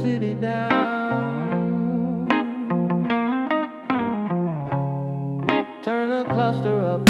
city down. Turn the cluster up.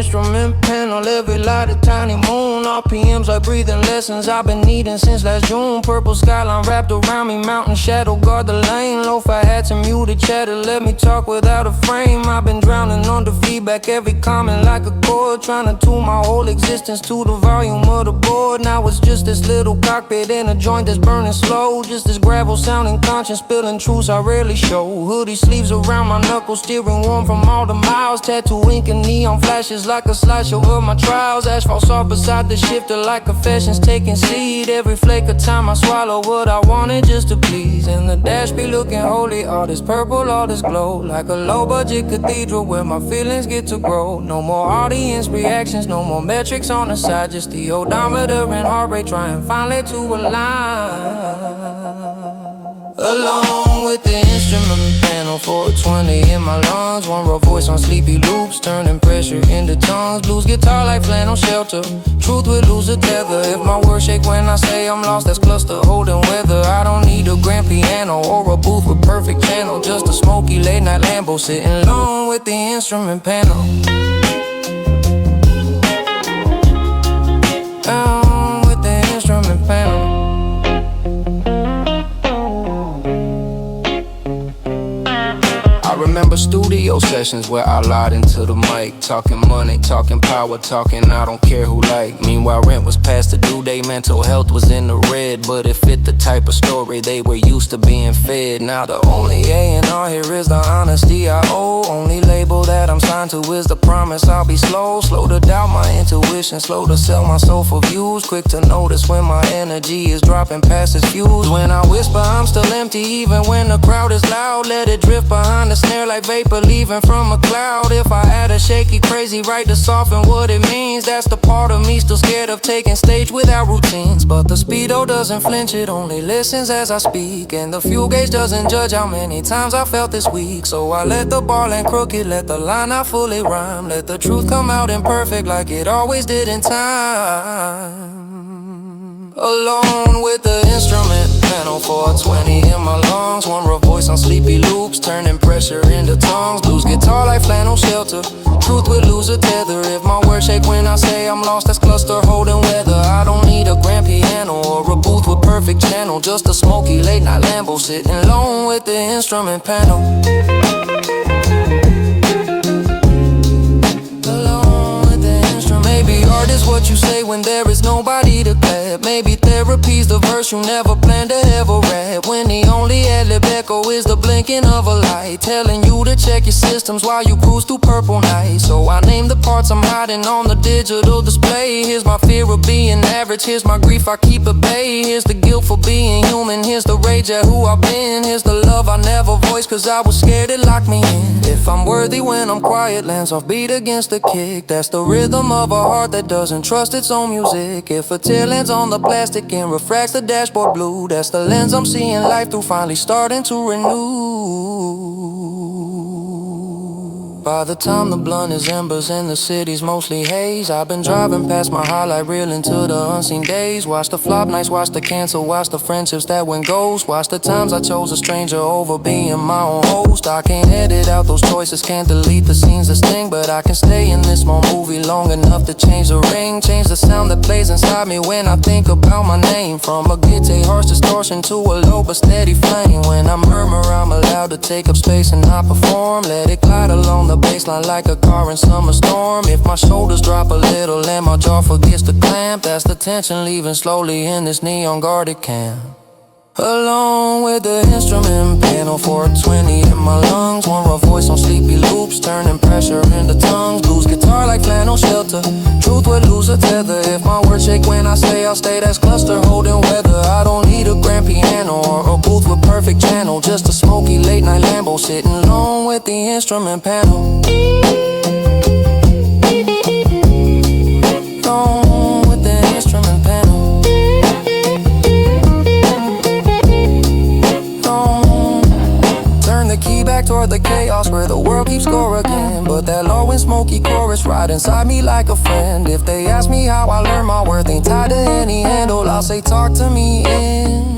Instrument panel, every light a tiny moon. RPMs like breathing lessons I've been needing since last June. Purple skyline wrapped around me, mountain shadow guard the lane. Lo-fi hats and muted chatter, let me talk without a frame. I've been drowning under feedback, every comment like a chord. Trying to tune my whole existence to the volume of the board. Now it's just this little cockpit in a joint that's burning slow. Just this gravel sounding conscience, spilling truths I rarely show. Hoodie sleeves around my knuckles, steering warm from all the miles. Tattoo ink and neon flashes like a slideshow of my trials. Asphalt soft beside the shifter like confessions taking seed. Every flake of time I swallow what I wanted just to please. And the dash be looking holy, all this purple, all this glow. Like a low budget cathedral where my feelings get to grow. No more audience reactions, no more metrics on the side. Just the odometer and heart rate trying finally to align. Along with the instrument panel, 420 in my lungs. One raw voice on sleepy loops, turning pressure into tongues. Blues guitar like flannel shelter, truth will lose a tether. If my words shake when I say I'm lost, that's cluster holding weather. I don't need a grand piano or a booth with perfect channel. Just a smoky late night Lambo sitting alone with the instrument panel. Down with the instrument panel. I remember studio sessions where I lied into the mic. Talking money, talking power, talking I don't care who like. Meanwhile rent was past the due date, mental health was in the red. But it fit the type of story they were used to being fed. Now the only A&R here is the honesty I owe. Only label that I'm signed to is the promise I'll be slow. Slow to doubt my intuition, slow to sell my soul for views. Quick to notice when my energy is dropping past its fuse. When I whisper I'm still empty even when the crowd is loud. Let it drift behind the snare like vapor leaving from a cloud. If I add a shaky crazy right to soften what it means, that's the part of me still scared of taking stage without routines. But the speedo doesn't flinch, it only listens as I speak. And the fuel gauge doesn't judge how many times I felt this week. So I let the ball land crooked, let the line not fully rhyme. Let the truth come out imperfect like it always did in time. Alone with the instrument panel, 420 in my lungs. One raw voice on sleepy loops, turning pressure into tongues. Blues guitar like flannel shelter, truth will lose a tether. If my words shake when I say I'm lost, that's cluster holding weather. I don't need a grand piano or a booth with perfect channel. Just a smoky late night Lambo sitting alone with the instrument panel. Maybe art is what you say when there is nobody to clap. Maybe therapy's the verse you never planned to ever rap. When the only ad-lib echo is the blinking of a light, telling you to check your systems while you cruise through purple nights. So I name the parts I'm hiding on the digital display. Here's my fear of being average, here's my grief I keep at bay. Here's the guilt for being human, here's the rage at who I've been. Here's the love I never voiced cause I was scared it locked me in. If I'm worthy when I'm quiet, lands off beat against the kick. That's the rhythm of a heart that doesn't trust its own music. If a tear lands on the plastic and refracts the dashboard blue, that's the lens I'm seeing life through, finally starting to renew. By the time the blunt is embers and the city's mostly haze, I've been driving past my highlight reel into the unseen days. Watch the flop nights, watch the cancel, watch the friendships that went ghost. Watch the times I chose a stranger over being my own host. I can't edit out those choices, can't delete the scenes that sting, but I can stay in this small movie long enough to change the ring, change the sound that plays inside me when I think about my name. From a guitar harsh distortion to a low but steady flame. When I murmur I'm allowed to take up space and not perform. Let it glide along the baseline like a car in summer storm. If my shoulders drop a little and my jaw forgets to clamp, that's the tension leaving slowly in this neon guarded camp. Along with the instrument panel, 420 in my lungs. One raw voice on sleepy loops, turning pressure into tongues. Blues guitar like flannel shelter, truth would lose a tether. If my words shake when I say I'll stay, that's cluster holding weather. I don't need a grand piano or a booth with perfect channel. Just a smoky late night Lambo sitting alone with the instrument panel. Alone with the instrument panel. house where the world keeps score again. But that low and smoky chorus right inside me like a friend. If they ask me how I learn my worth, ain't tied to any handle, I'll say talk to me in.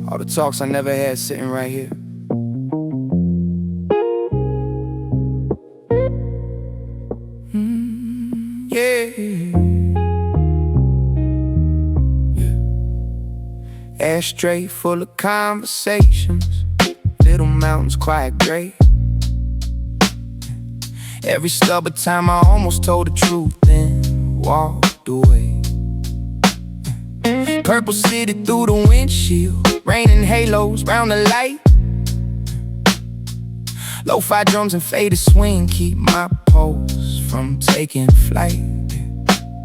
All the talks I never had sitting right here. Yeah. Ashtray full of conversations, little mountains quiet gray. Every stubborn time I almost told the truth, then walked away. Purple city through the windshield, raining halos round the light. Lo-fi drums and faded swing keep my pulse from taking flight.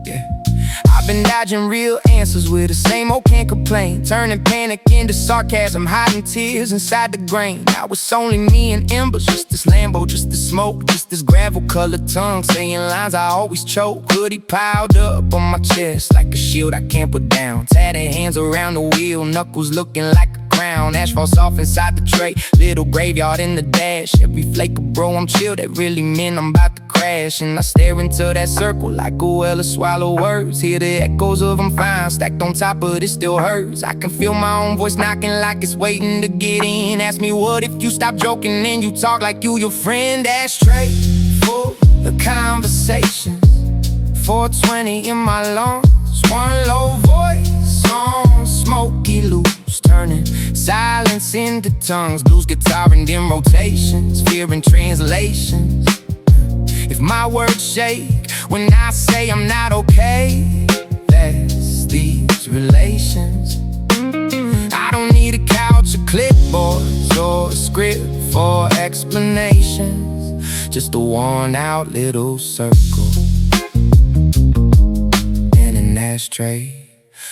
Yeah. I've been dodging real answers with the same old can't complain, turning panic into sarcasm, hiding tears inside the grain. Now it's only me and embers, just this Lambo, just this smoke, just this gravel-colored tongue saying lines I always choke. Hoodie piled up on my chest like a shield I can't put down. Tatted hands around the wheel, knuckles looking like a crown. Asphalt soft inside the tray, little graveyard in the dash. Every flake of bro, I'm chill, that really meant I'm about to crash. And I stare into that circle like a well of swallow words. Hear the echoes of I'm fine, stacked on top but it still hurts. I can feel my own voice knocking like it's waiting to get in. Ask me what if you stop joking and you talk like you your friend. Ashtray full of conversations, 420 in my lungs, one low voice on smoky loops, turning silence into tongues. Blues guitar and in rotations, fear in translations. If my words shake when I say I'm not okay, that's these relations. I don't need a couch or clipboards or a script for explanations, just a worn out little circle and an ashtray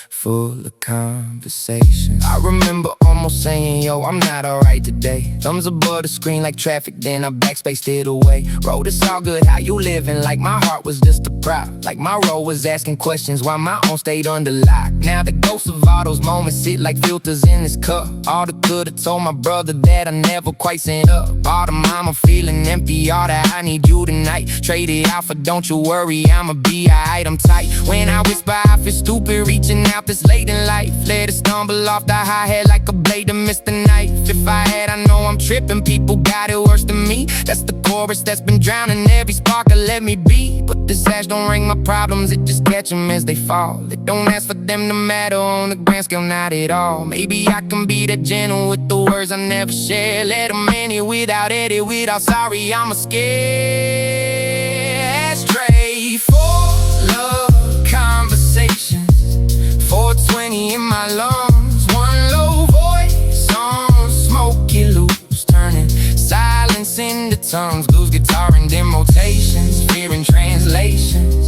full of conversations. I remember almost saying, yo, I'm not alright today. Thumbs above the screen like traffic, then I backspaced it away. Wrote it's all good, how you living? Like my heart was just a prop, like my role was asking questions while my own stayed under lock. Now the ghosts of all those moments sit like filters in this cup. All the good I told my brother that I never quite sent up. All the mama feeling empty, all that I need you tonight. Trade it out for don't you worry, I'ma be alright, I'm tight. When I whisper I feel stupid, reaching out this late in life. Let it stumble off the hi-hat like a blade to miss the knife. If I had, I know I'm tripping, people got it worse than me. That's the chorus that's been drowning every spark that let me be. But this ash don't ring my problems, it just catch them as they fall. It don't ask for them to matter on the grand scale, not at all. Maybe I can be that gentle with the words I never share. Let them in it without edit, without sorry, I'm a scared. Ashtray full of conversations, 420 in my lungs, one low voice on smoky loops, turning silence into tongues. Blues guitar and in rotations, fear in translations.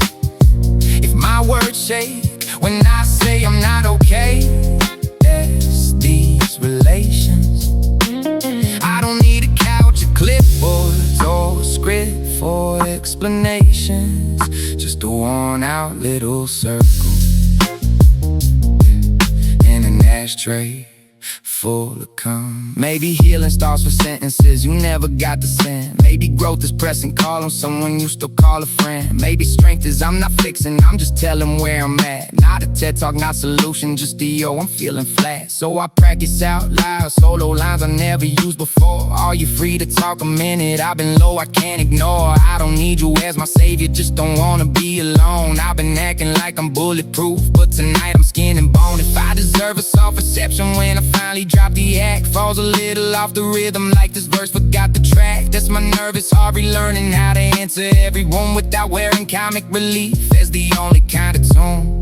If my words shake when I say I'm not okay, that's these relations. I don't need a couch or clipboards or a script for explanations, just a worn out little circle and an ashtray full of cum. Maybe healing starts with sentences you never got to send. Maybe growth is pressing call on someone you still call a friend. Maybe strength is I'm not fixing, I'm just telling where I'm at. Not a TED talk, not solution, just the yo, I'm feeling flat. So I practice out loud, solo lines I never used before. Are you free to talk a minute? I've been low, I can't ignore. I don't need you as my savior, just don't wanna be alone. I've been acting like I'm bulletproof, but tonight I'm skin and bone. If I deserve a soft reception when I finally drop the act, falls a little off the rhythm like this verse forgot the track. That's my nervous heart relearning how to answer everyone without wearing comic relief as the only kind of tone.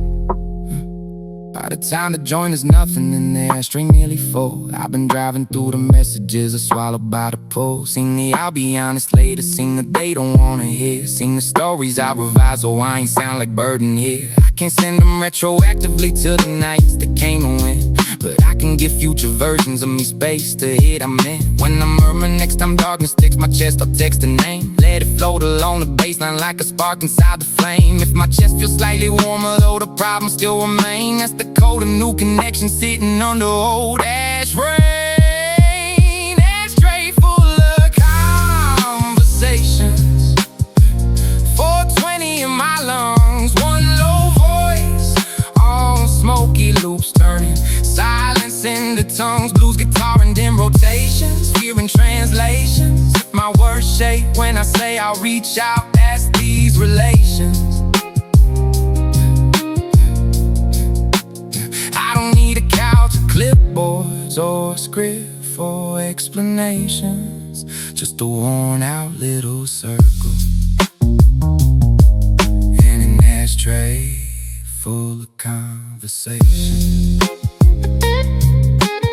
By the time the joint is nothing in there, string nearly full. I've been driving through the messages I swallowed by the pull. Seen the I'll be honest later, seen the they don't wanna hear. Seen the stories I revise so I ain't sound like burden here. I can't send them retroactively to the nights that came and went, but I can give future versions of me space to hit, I'm in. When I murmur next time darkness sticks my chest, I'll text a name. Let it float along the baseline like a spark inside the flame. If my chest feels slightly warmer, though the problems still remain, that's the code of new connection sitting under old ash rain. Ashtray full of conversations, 420 in my lungs, one low voice on smoky loops turning silence into tongues. Blues guitar and dim rotations, hearing translations. If my words shake when I say I'll reach out, that's these relations. I don't need a couch or clipboards or a script for explanations, just a worn out little circle and an ashtray full of conversation.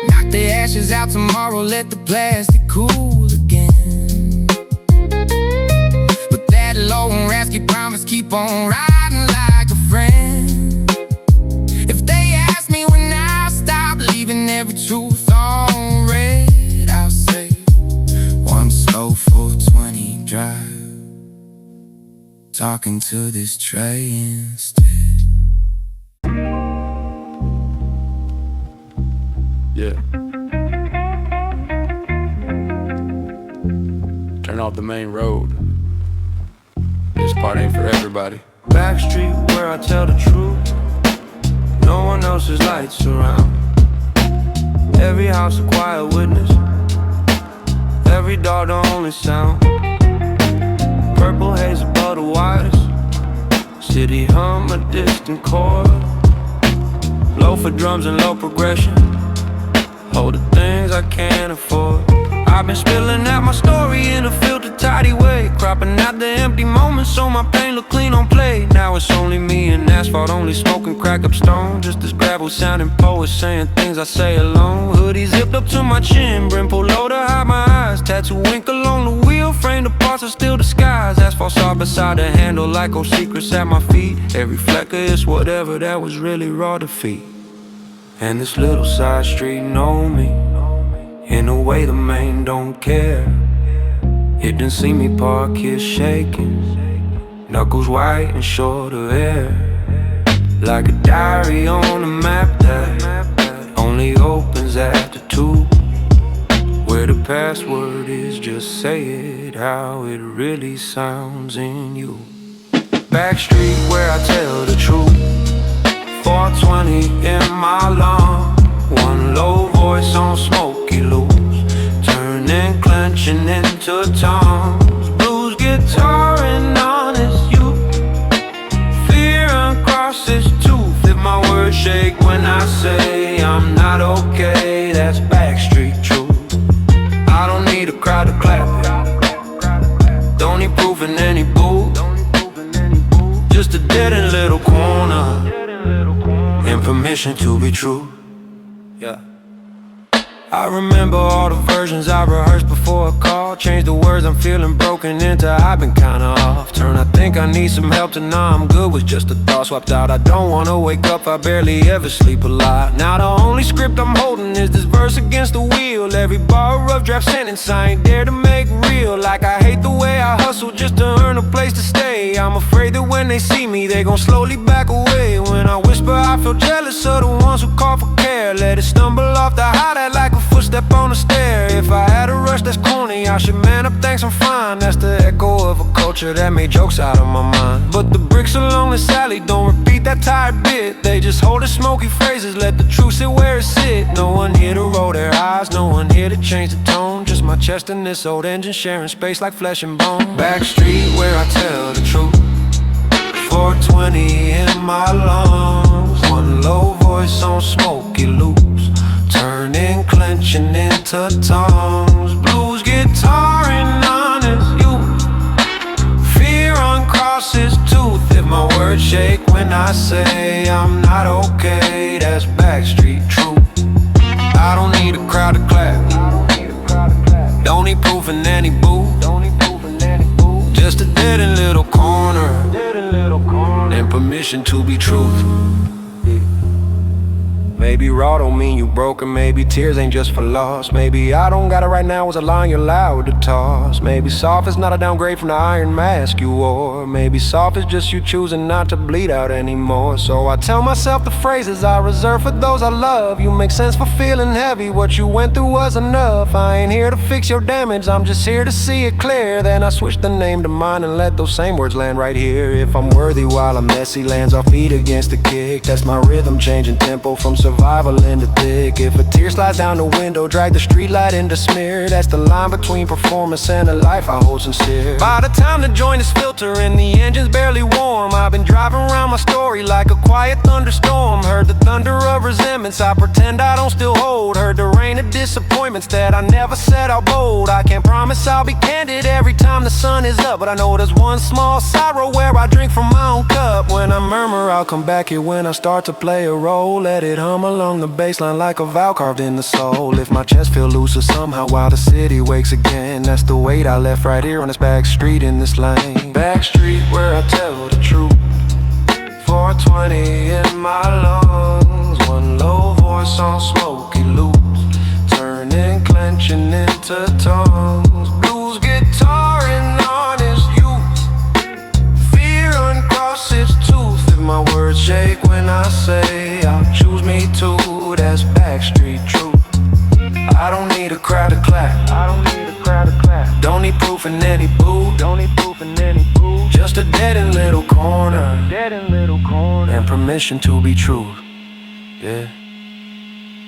Knock the ashes out tomorrow, let the plastic cool again. But that low and raspy promise, keep on riding like a friend. If they ask me when I'll stop leaving every truth on red, I'll say one slow 420 drive, talking to this tray instead. Yeah. Turn off the main road. This part ain't for everybody. Back street where I tell the truth. No one else's lights around. Every house a quiet witness. Every door the only sound. Purple haze above the wires. City hum a distant chord. Low for drums and low progression. Hold the things I can't afford. I've been spilling out my story in a filtered, tidy way, cropping out the empty moments so my pain look clean on play. Now it's only me and asphalt, only smoking crack up stone. Just this gravel sounding poets saying things I say alone. Hoodie zipped up to my chin, brim pulled low to hide my eyes. Tattoo ink along the wheel, frame the parts are still disguised. Asphalt saw beside the handle like old secrets at my feet. Every flecker is whatever that was really raw defeat. And this little side street know me in a way the main don't care. It didn't see me park here shaking, knuckles white and short of air. Like a diary on a map that only opens after 2, where the password is just say it how it really sounds in you. Back street where I tell the truth, 420 in my lungs, one low voice on smoky loops, turning clenching into tongues. Blues guitar and honest youth, fear uncrosses tooth. If my words shake when I say I'm not okay, that's backstreet truth. I don't need a crowd to clap it, don't need proof in any booth, just a dead end little corner and permission to be true. Yeah. I remember all the versions I rehearsed before a call. Changed the words, I'm feeling broken into I've been kinda off turn. I think I need some help to now I'm good was just a thought swapped out. I don't wanna wake up, I barely ever sleep a lot. Now the only script I'm holding is this verse against the wheel. Every bar a rough draft sentence I ain't dare to make real. Like I hate the way I hustle just to earn a place to stay. I'm afraid that when they see me they gon' slowly back away. When I whisper I feel jealous of the ones who call for care. Let it stumble off the highlight like a footstep on the stair. If I had a rush that's corny, I should man up, thanks I'm fine. That's the echo of a culture that made jokes out of my mind. But the bricks along this alley don't repeat that tired bit. They just hold the smoky phrases, let the truth sit where it sit. No one here to roll their eyes, no one here to change the tone. Just my chest and this old engine sharing space like flesh and bone. Back street where I tell the truth, 420 in my lungs, one low voice on smoky loops, turning clenching into tongues. Blues guitar and honest youth, fear uncrosses tooth. If my words shake when I say I'm not okay, that's backstreet truth. I don't need a crowd to clap, don't need proof in any booth, just a dead end little corner and permission to be truth. Maybe Maybe raw don't mean you broken. Maybe tears ain't just for loss. Maybe I don't got it right now was a line you're allowed to toss. Maybe soft is not a downgrade from the iron mask you wore. Maybe soft is just you choosing not to bleed out anymore. So I tell myself the phrases I reserve for those I love. You make sense for feeling heavy. What you went through was enough. I ain't here to fix your damage, I'm just here to see it clear. Then I switch the name to mine and let those same words land right here. If I'm worthy while I'm messy, lands off beat against the kick. That's my rhythm, changing tempo from survival into thick. If a tear slides down the window, drag the street light into smear. That's the line between performance and a life I hold sincere. By the time the joint is filtering, the engine's barely warm. I've been driving around my story like a quiet thunderstorm. Heard the thunder of resentments I pretend I don't still hold. Heard the rain of disappointments that I never said I'll bold. I can't promise I'll be candid every time the sun is up, but I know there's one small sorrow where I drink from my own cup. When I murmur, I'll come back here when I start to play a role. Let it hum along the baseline like a vow carved in the soul. If my chest feel looser somehow while the city wakes again, that's the weight I left right here on this back street in this lane. Back street where I tell the truth. 420 in my lungs, one low voice on smoky loops, turning clenching into tongues. Blues guitaring honest youth, fear uncross its tooth. If my words shake when I say I'll choose me too, that's backstreet truth. I don't need a crowd to clap, I don't need a crowd to clap. Don't need proof in any booth, don't need proof in any booth. Just a dead end little corner, dead end little corner, and permission to be true, yeah.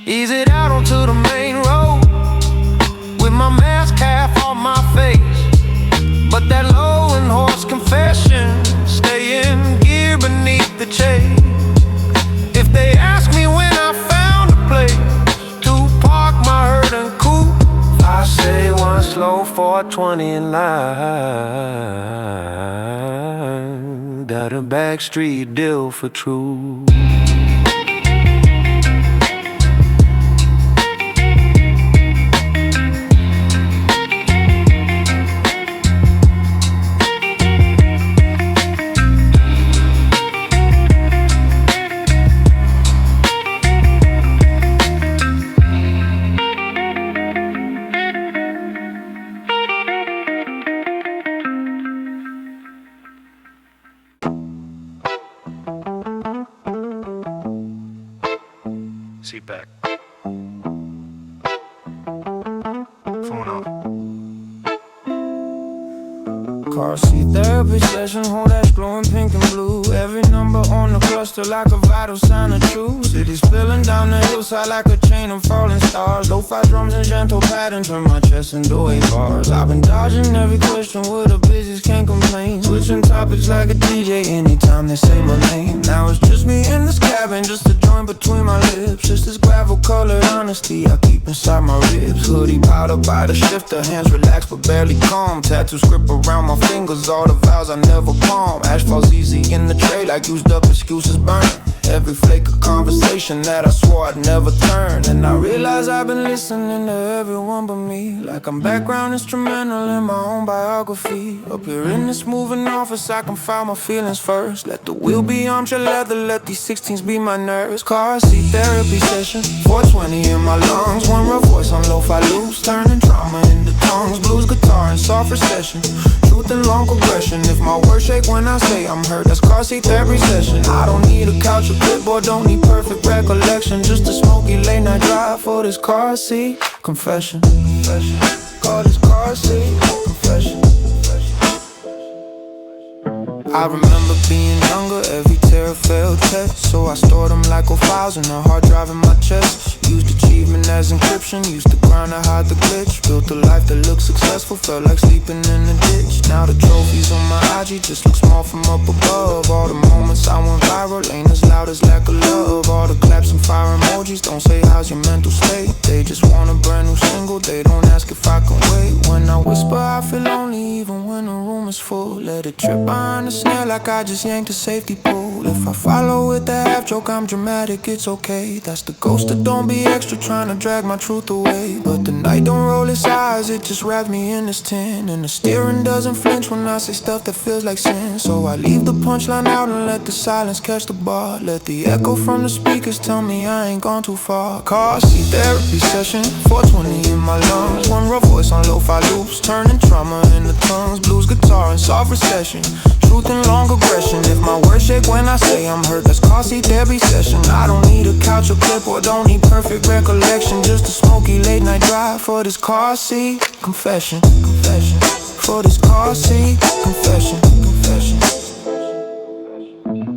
Ease it out onto the main road, with my mask half on my face. But that low and hoarse confession, stay in gear beneath the chase. If they ask me when I found a place to park my hurt and coupe, I say one slow 420 in line. That a backstreet deal for true. Seat back. Phone off. Car seat therapy session, hold that glowing pink and blue. Every number on the cluster like a vital sign of truth. City's spilling down the hillside like a chain of falling stars. Lo-fi drums and gentle patterns turn my chest into 8 bars. I've been dodging every question with the business, can't complain. Switching topics like a DJ anytime they say my name. Now it's just me in this cabin, just a joint between my lips. Just this gravel colored honesty I keep inside my ribs. Hoodie powder by the shifter, hands relaxed but barely calm. Tattoo script around my fingers, all the vows I never palm. Asphalt's easy in the tray like used up excuses burn. Every flake of conversation that I swore I'd never turn. And I realize I've been listening to everyone but me, like I'm background instrumental in my own biography. Up here in this moving office I can file my feelings first. Let the wheel be armchair leather, let these 16s be my nerves. Car seat therapy session, 420 in my lungs. One rough voice on lo-fi loops, turning trauma into tongues. Blues guitar and soft recession, truth and long progression. If my words shake when I say I'm hurt, that's car seat therapy session. I don't need a couch or clipboard, don't need perfect recollection. Just a smoky late night drive for this car seat confession. Call this car seat confession. I remember being younger, every tear felt test. So I stored them like old files in a hard drive in my chest. Used achievement as encryption, used to grind to hide the glitch. Built a life that looked successful, felt like sleeping in a ditch. Now the trophies on my IG just look small from up above. All the moments I went viral ain't as loud as lack of love. All the claps and fire emojis don't say how's your mental state. They just want a brand new single, they don't ask if I can wait. When When I whisper I feel lonely even when the room is full. Let it trip behind the snare like I just yanked a safety pole. If I follow with the half joke, I'm dramatic, it's okay. That's the ghost that don't be extra trying to drag my truth away. But the night don't roll its eyes, it just wraps me in this tin. And the steering doesn't flinch when I say stuff that feels like sin. So I leave the punchline out and let the silence catch the bar. Let the echo from the speakers tell me I ain't gone too far. Car seat therapy session, 420 in my lungs. One rough voice on lo-fi loops, turning trauma into tongues. Blues guitar and soft recession, truth and long aggression. If my words shake when I say I'm hurt, that's car seat therapy session. I don't need a couch or clipboard, don't need perfect recollection. Just a smoky late night drive for this car seat confession. For this car seat confession.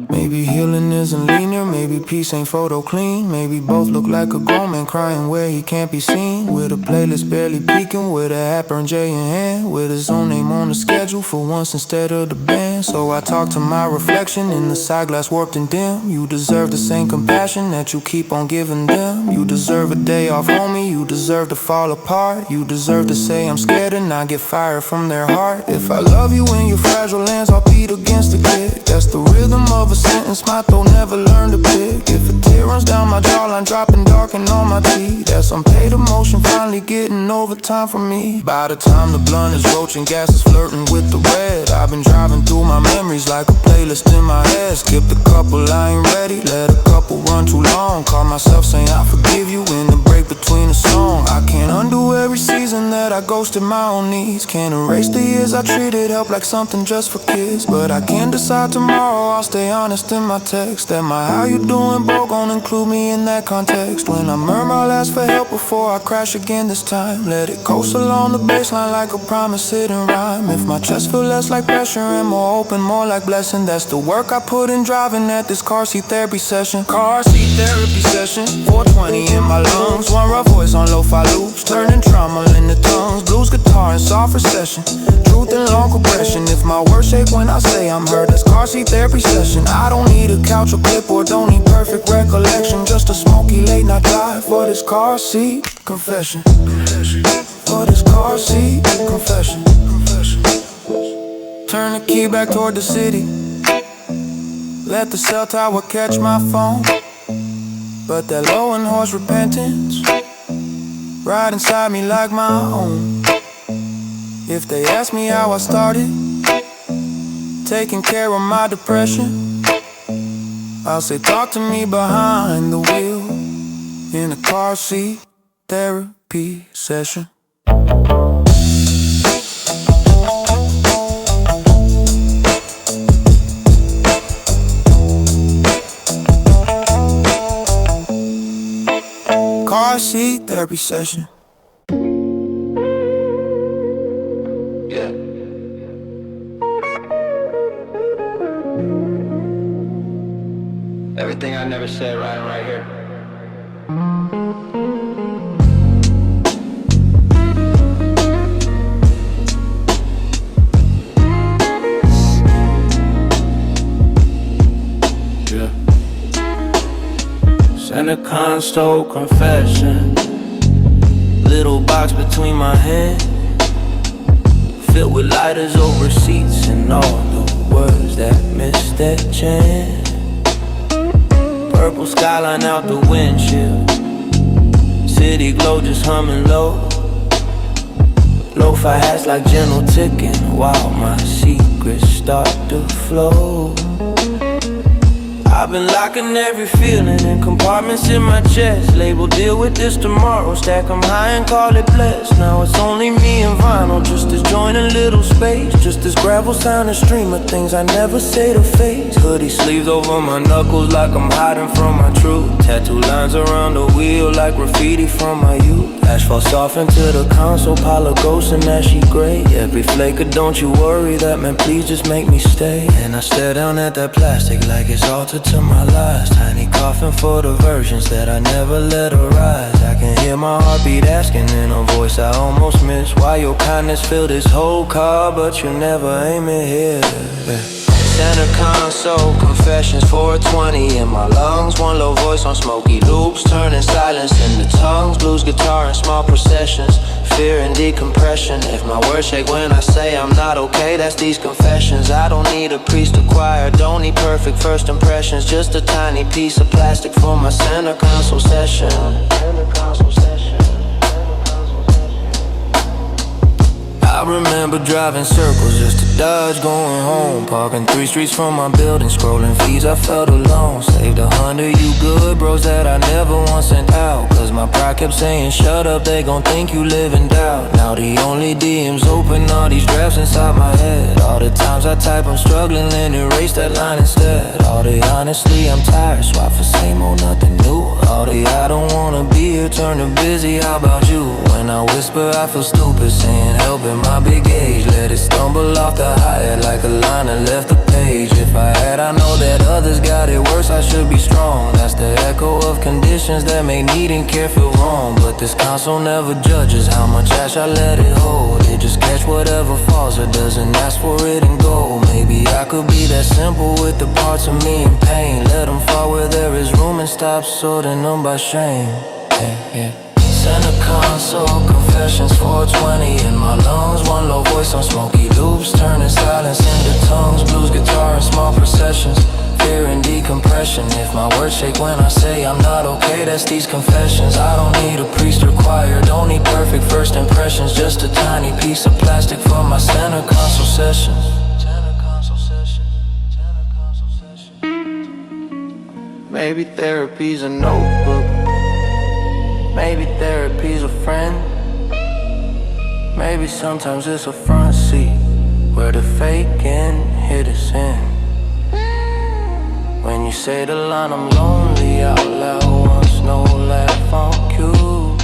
Maybe healing isn't linear, maybe peace ain't photo clean. Maybe both look like a grown man crying where he can't be seen. With a playlist barely peeking, with a Happer J in hand, with his own name on the schedule for once instead of the band. So I talk to my reflection in the side glass warped and dim. You deserve the same compassion that you keep on giving them. You deserve a day off, homie, you deserve to fall apart. You deserve to say I'm scared and not get fired from their heart. If I love you in your fragile hands, I'll beat against the kick. That's the rhythm of a sentence my throat never learned to pick. If a tear runs down my jawline, dropping darkened on my teeth, that's unpaid emotion finally getting overtime from me. By the time the blunt is roaching, gas is flirting with the red. I've been driving through my memories like a playlist in my head. Skipped a couple, I ain't ready, let a couple run too long. Call myself saying I forgive you in the break between a song. I can't undo every season that I ghosted my own needs. Can't erase the years I treated help like something just for kids. But I can decide tomorrow I'll stay honest in my text. That my how you doing bro gon' include me in that context. When I murmur I'll ask for help before I crash again this time. Let it coast along the baseline like a promise hidden rhyme. If my chest feel less like pressure and more open, more like blessing, that's the work I put in driving at this car seat therapy session. Car seat therapy session, 420 in my lungs. One rough voice on lo-fi loops, turning trauma into tongues. Blues guitar and soft recession, truth and long compression. If my words shake when I say I'm hurt, that's car seat therapy session. I don't need a couch or clipboard, don't need perfect recollection. Just a smoky late night drive for this car seat confession. For this car seat confession. Turn the key back toward the city, let the cell tower catch my phone. But that low and hoarse repentance right inside me like my own. If they ask me how I started taking care of my depression, I'll say talk to me behind the wheel in a car seat therapy session. Car seat therapy session. Yeah. Everything I never said right here. Center console confession, little box between my hands, filled with lighters over seats and all the words that missed that chance. Purple skyline out the windshield, city glow just humming low. Lo-fi hats like gentle ticking while my secrets start to flow. I've been locking every feeling in compartments in my chest. Label deal with this tomorrow, stack 'em high and call it blessed. Now it's only me and vinyl, just this joint a little space. Just this gravel sound and stream of things I never say to face. Hoodie sleeves over my knuckles like I'm hiding from my truth. Tattoo lines around the wheel like graffiti from my youth. Asphalt softened to the console, pile of ghosts and ashy gray. Every flake of don't you worry, that man please just make me stay. And I stare down at that plastic like it's altered to my lies. Tiny coffin for the versions that I never let arise. I can hear my heartbeat asking in a voice I almost miss. Why your kindness fill this whole car, but you never aim it here. Center console, confessions 420 in my lungs. One low voice on smoky loops, turning silence into tongues. Blues guitar and small processions, fear and decompression. If my words shake when I say I'm not okay, that's these confessions. I don't need a priest or choir, don't need perfect first impressions. Just a tiny piece of plastic for my center console session. I remember driving circles just to dodge going home. Parking 3 streets from my building, scrolling feeds, I felt alone. Saved 100 you good bros that I never once sent out. Cause my pride kept saying shut up, they gon' think you live in doubt. Now the only DMs open are these drafts inside my head. All the times I type I'm struggling and erase that line instead. All day honestly I'm tired, swap for same old nothing new. All day I don't wanna be here, turn to busy, how about you? When I whisper I feel stupid, saying help in my big age. Let it stumble off the hi-hat like a line that left the page. If I had, I know that others got it worse, I should be strong. That's the echo of conditions that make need and care feel wrong. But this console never judges how much ash I let it hold. It just catch whatever falls or doesn't ask for it and go. Maybe I could be that simple with the parts of me in pain. Let them fall where there is room and stop sorting them by shame. Yeah. Center console, confessions, 420 in my lungs. One low voice on smoky loops, turning silence into tongues. Blues guitar in small processions, fear and decompression. If my words shake when I say I'm not okay, that's these confessions. I don't need a priest or choir, don't need perfect first impressions. Just a tiny piece of plastic for my center console sessions. Maybe therapy's a notebook, maybe therapy's a friend. Maybe sometimes it's a front seat where the fake can hit us in. When you say the line I'm lonely out loud once, no laugh on cue.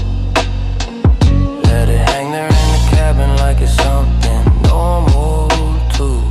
Let it hang there in the cabin like it's something normal too.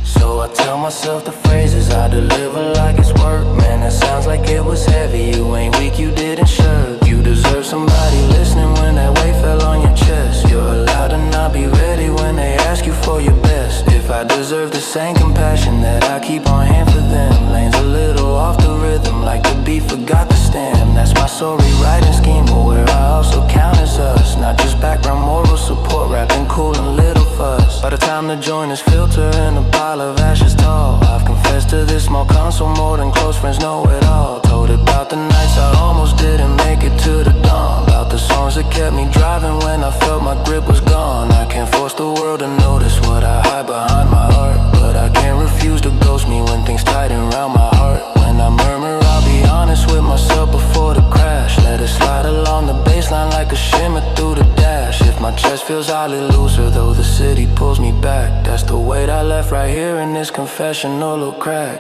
So I tell myself the phrases I deliver like it's work. Man, that sounds like it was heavy. You ain't weak, you didn't shirk. You deserve somebody listening when that weight fell on your chest. You're allowed to not be ready when they ask you for your best. If I deserve the same compassion that I keep on hand for them. Lanes a little off the rhythm, like the beat forgot the stem. That's my soul rewriting scheme, but where I also count as us. Not just background moral support, rapping cool and little fuss. By the time the joint is filtered in a pile of ashes tall, I've confessed to this small console more than close friends know it all. Told about the nights I almost didn't make it to the dawn. About the songs that kept me driving when I felt my grip was gone. I can't force the world to notice what I hide behind my heart, but I can't refuse to ghost me when things tighten around my heart. When I murmur, I'll be honest with myself before the crash. Let it slide along the baseline like a shimmer through the dash. If my chest feels oddly looser, though the city pulls me back, that's the weight I left right here in this confessional little crack.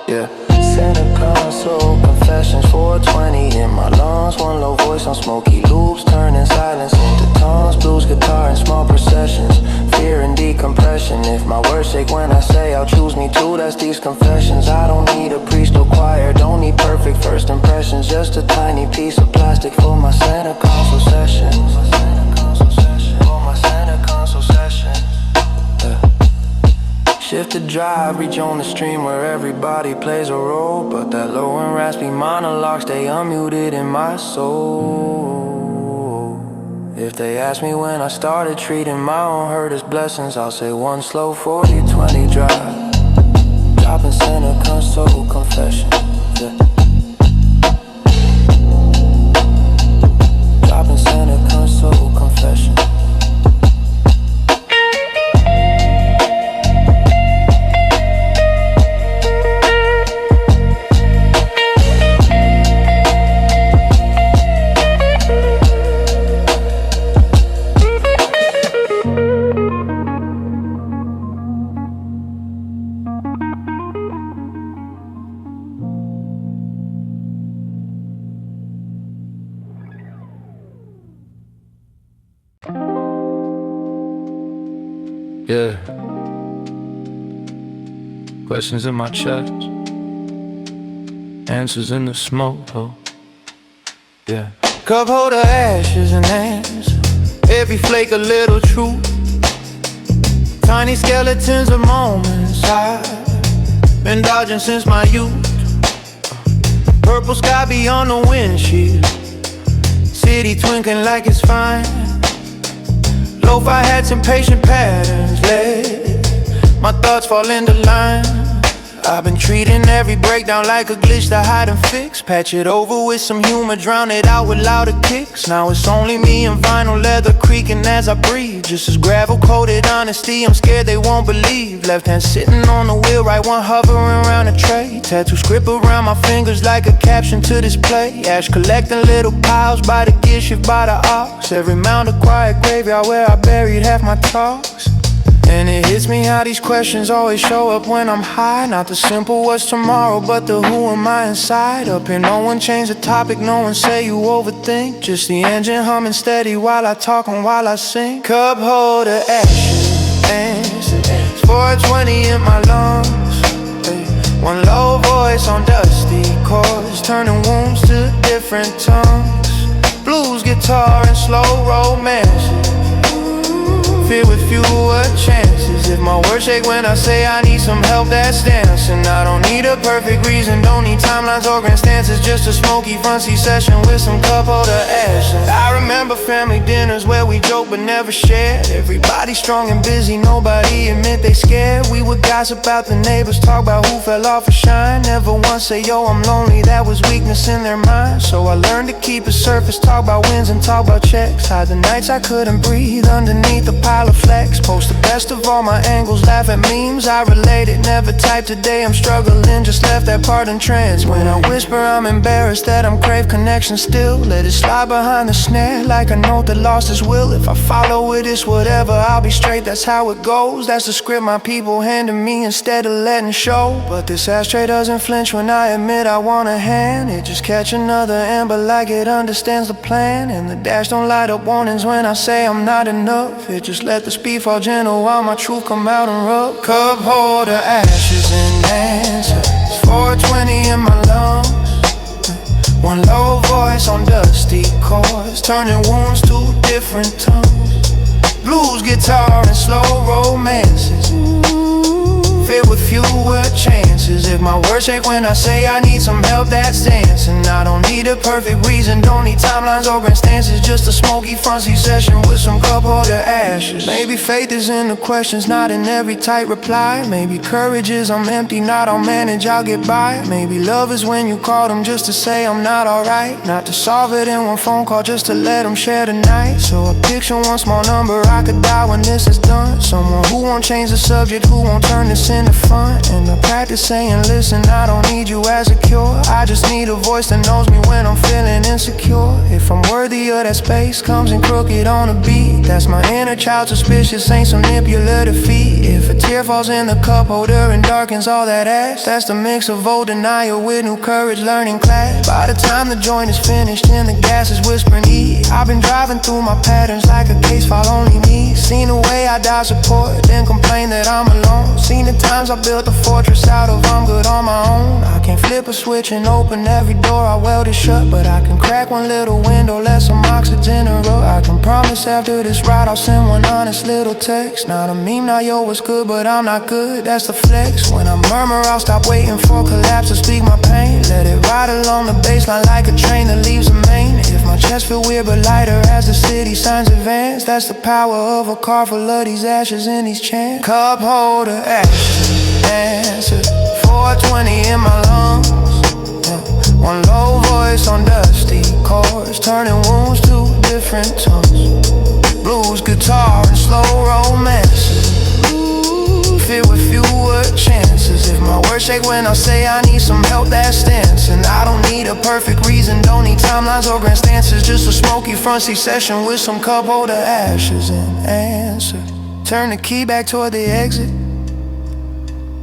Yeah. Center console, confessions, 420 in my lungs. One low voice on smoky loops, turning silence into tongues. Blues guitar in small processions, fear and decompression. If my words shake when I say I'll choose me too, that's these confessions. I don't need a priest or choir, don't need perfect first impressions. Just a tiny piece of plastic for my center console sessions. For my center console sessions. Shift the drive, reach on the stream where everybody plays a role. But that low and raspy monologue stay unmuted in my soul. If they ask me when I started treating my own hurt as blessings, I'll say one slow 40-20 drive, dropping center console confession. Yeah. Dropping center console confession. Yeah. Questions in my chest, answers in the smoke, though. Yeah. Cup holder ashes and hands, every flake a little truth. Tiny skeletons of moments I've been dodging since my youth. Purple sky beyond the windshield, city twinkling like it's fine. Lo-fi hats and patient patterns let my thoughts fall into line. I've been treating every breakdown like a glitch to hide and fix. Patch it over with some humor, drown it out with louder kicks. Now it's only me and vinyl leather creaking as I breathe. Just as gravel-coated honesty, I'm scared they won't believe. Left hand sitting on the wheel, right one hovering around a tray. Tattoo script around my fingers like a caption to display. Ash collecting little piles by the gear shift by the ox. Every mound a quiet graveyard where I buried half my talks. And it hits me how these questions always show up when I'm high. Not the simple what's tomorrow, but the who am I inside. Up here no one changed the topic, no one say you overthink. Just the engine humming steady while I talk and while I sing. Cup holder action, answer. It's 420 in my lungs. One low voice on dusty chords, turning wounds to different tongues. Blues guitar and slow romances, filled with fewer chances. If my words shake when I say I need some help, that's dancing. I don't need a perfect reason, don't need timelines or grand stances. Just a smoky front seat session with some cup holder action. I remember family dinners where we joked but never shared. Everybody strong and busy, nobody admit they scared. We would gossip about the neighbors, talk about who fell off a shine. Never once say yo I'm lonely, that was weakness in their mind. So I learned to keep it surface, talk about wins and talk about checks. Hide the nights I couldn't breathe underneath the pile of flex. Post the best of all my angles, laugh at memes I related. Never typed today, I'm struggling, just left that part in trance. When I whisper I'm embarrassed that I'm crave connection still. Let it slide behind the snare like a note that lost its will. If I follow it, it's whatever, I'll be straight, that's how it goes. That's the script my people handed me instead of letting show. But this ashtray doesn't flinch when I admit I want a hand. It just catch another amber like it understands the plan. And the dash don't light up warnings when I say I'm not enough. It just let the speed fall gentle while my truth come out and rub. Cup holder ashes and answer. It's 420 in my lungs. One low voice on dusty chords, turning wounds to different tongues. Blues guitar and slow romances, filled with fewer chances. If my words shake when I say I need some help, that's dancing. I don't need a perfect reason, don't need timelines or grand stances. Just a smoky front seat session with some cup holder ashes. Maybe faith is in the questions, not in every tight reply. Maybe courage is I'm empty, not I'll manage, I'll get by. Maybe love is when you call them just to say I'm not alright. Not to solve it in one phone call, just to let them share the night. So I picture one small number I could dial when this is done. Someone who won't change the subject, who won't turn this into fun. And I practice saying, listen, I don't need you as a cure. I just need a voice that knows me when I'm feeling insecure. If I'm worthy of that space, comes in crooked on a beat. That's my inner child suspicious, ain't some nipular defeat. If a tear falls in the cup holder and darkens all that ash, that's the mix of old denial with new courage, learning class. By the time the joint is finished and the gas is whispering E, I've been driving through my patterns like a case file only me. Seen the way I die support, then complain that I'm alone. Seen the times I built a fortress out of I'm good on my own. I can't flip a switch and open every door I welded shut, but I can crack one little window, let some oxygen erupt. I can promise after this ride I'll send one honest little text. Not a meme, not yo, what's good, but I'm not good, that's the flex. When I murmur I'll stop waiting for collapse to speak my pain. Let it ride along the baseline like a train that leaves a main. If my chest feel weird but lighter as the city signs advance, that's the power of a car full of these ashes in these chants. Cup holder ashes, answer. 420 in my lungs, one low voice on dusty chords, turning wounds to different tongues. Blues guitar and slow romances, filled with fewer chances. If my words shake when I say I need some help, that's dancing. I don't need a perfect reason, don't need timelines or grand stances. Just a smoky front seat session with some cup holder ashes and answer. Turn the key back toward the exit,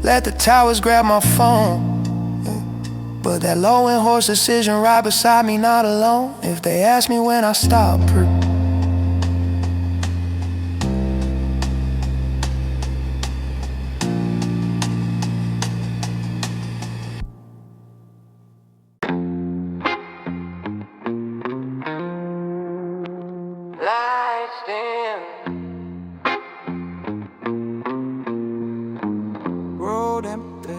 let the towers grab my phone. But that low and horse decision right beside me, not alone. If they ask me when I stop, lights dim, road empty.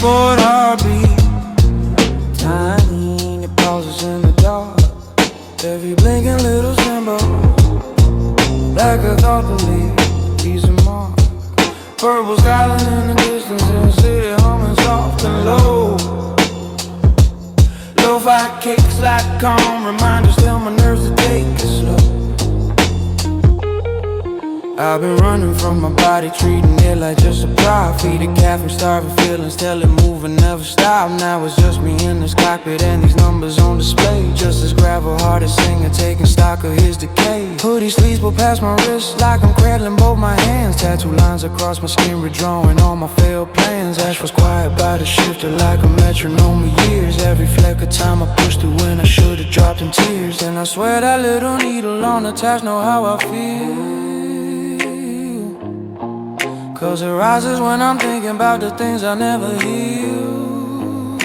Dashboard heartbeat, tiny pauses in the dark. Every blinking little symbol, like a thought to leave a mark. Purple skyline in the distance, and the city humming soft and low. Lo-fi kicks like calm reminders, tell my nerves to take it slow. I've been running from my body, treating it like just a prop. Feed a cat from starving feelings, tell it move and never stop. Now it's just me in this cockpit and these numbers on display. Just as gravel hearted singer, taking stock of his decay. Hoodie sleeves pull past my wrist like I'm cradling both my hands. Tattoo lines across my skin, redrawing all my failed plans. Ash was quiet by the shifter like a metronome of years. Every fleck of time I pushed through when I should've dropped in tears. And I swear that little needle on the task know how I feel. Cause it rises when I'm thinking about the things I never heal.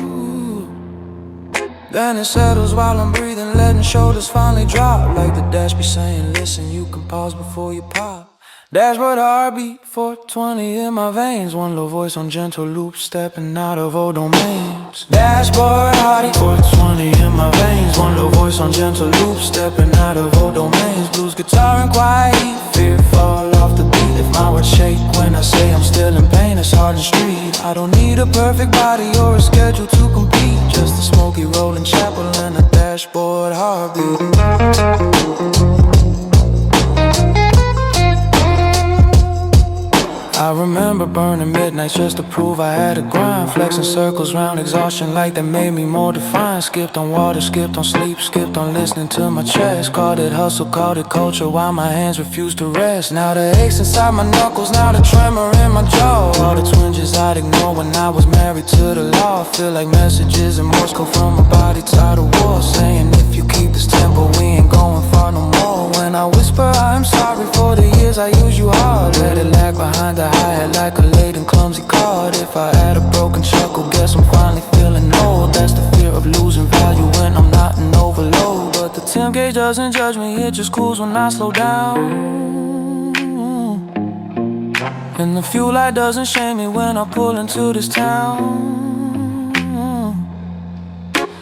Then it settles while I'm breathing, letting shoulders finally drop. Like the dash be saying, listen, you can pause before you pop. Dashboard heartbeat, 420 in my veins. One low voice on gentle loop, stepping out of old domains. Dashboard heartbeat, 420 in my veins. One low voice on gentle loop, stepping out of old domains. Blues guitar and quiet heat, fear fall off the beat. If my words shake when I say I'm still in pain, it's hard and street. I don't need a perfect body or a schedule to compete. Just a smoky rolling chapel and a dashboard heartbeat. I remember burning midnights just to prove I had a grind. Flexing circles round exhaustion like that made me more defined. Skipped on water, skipped on sleep, skipped on listening to my chest. Called it hustle, called it culture, while my hands refused to rest. Now the aches inside my knuckles, now the tremor in my jaw. All the twinges I'd ignore when I was married to the law. Feel like messages in Morse code from my body tired of war, saying if you keep this tempo we ain't going far no more. When I whisper I'm sorry for the years I used you hard, let it lag behind the hi-hat like a late and clumsy card. If I had a broken chuckle, guess I'm finally feeling old. That's the fear of losing value when I'm not in overload. But the temp gauge doesn't judge me, it just cools when I slow down. And the fuel light doesn't shame me when I pull into this town.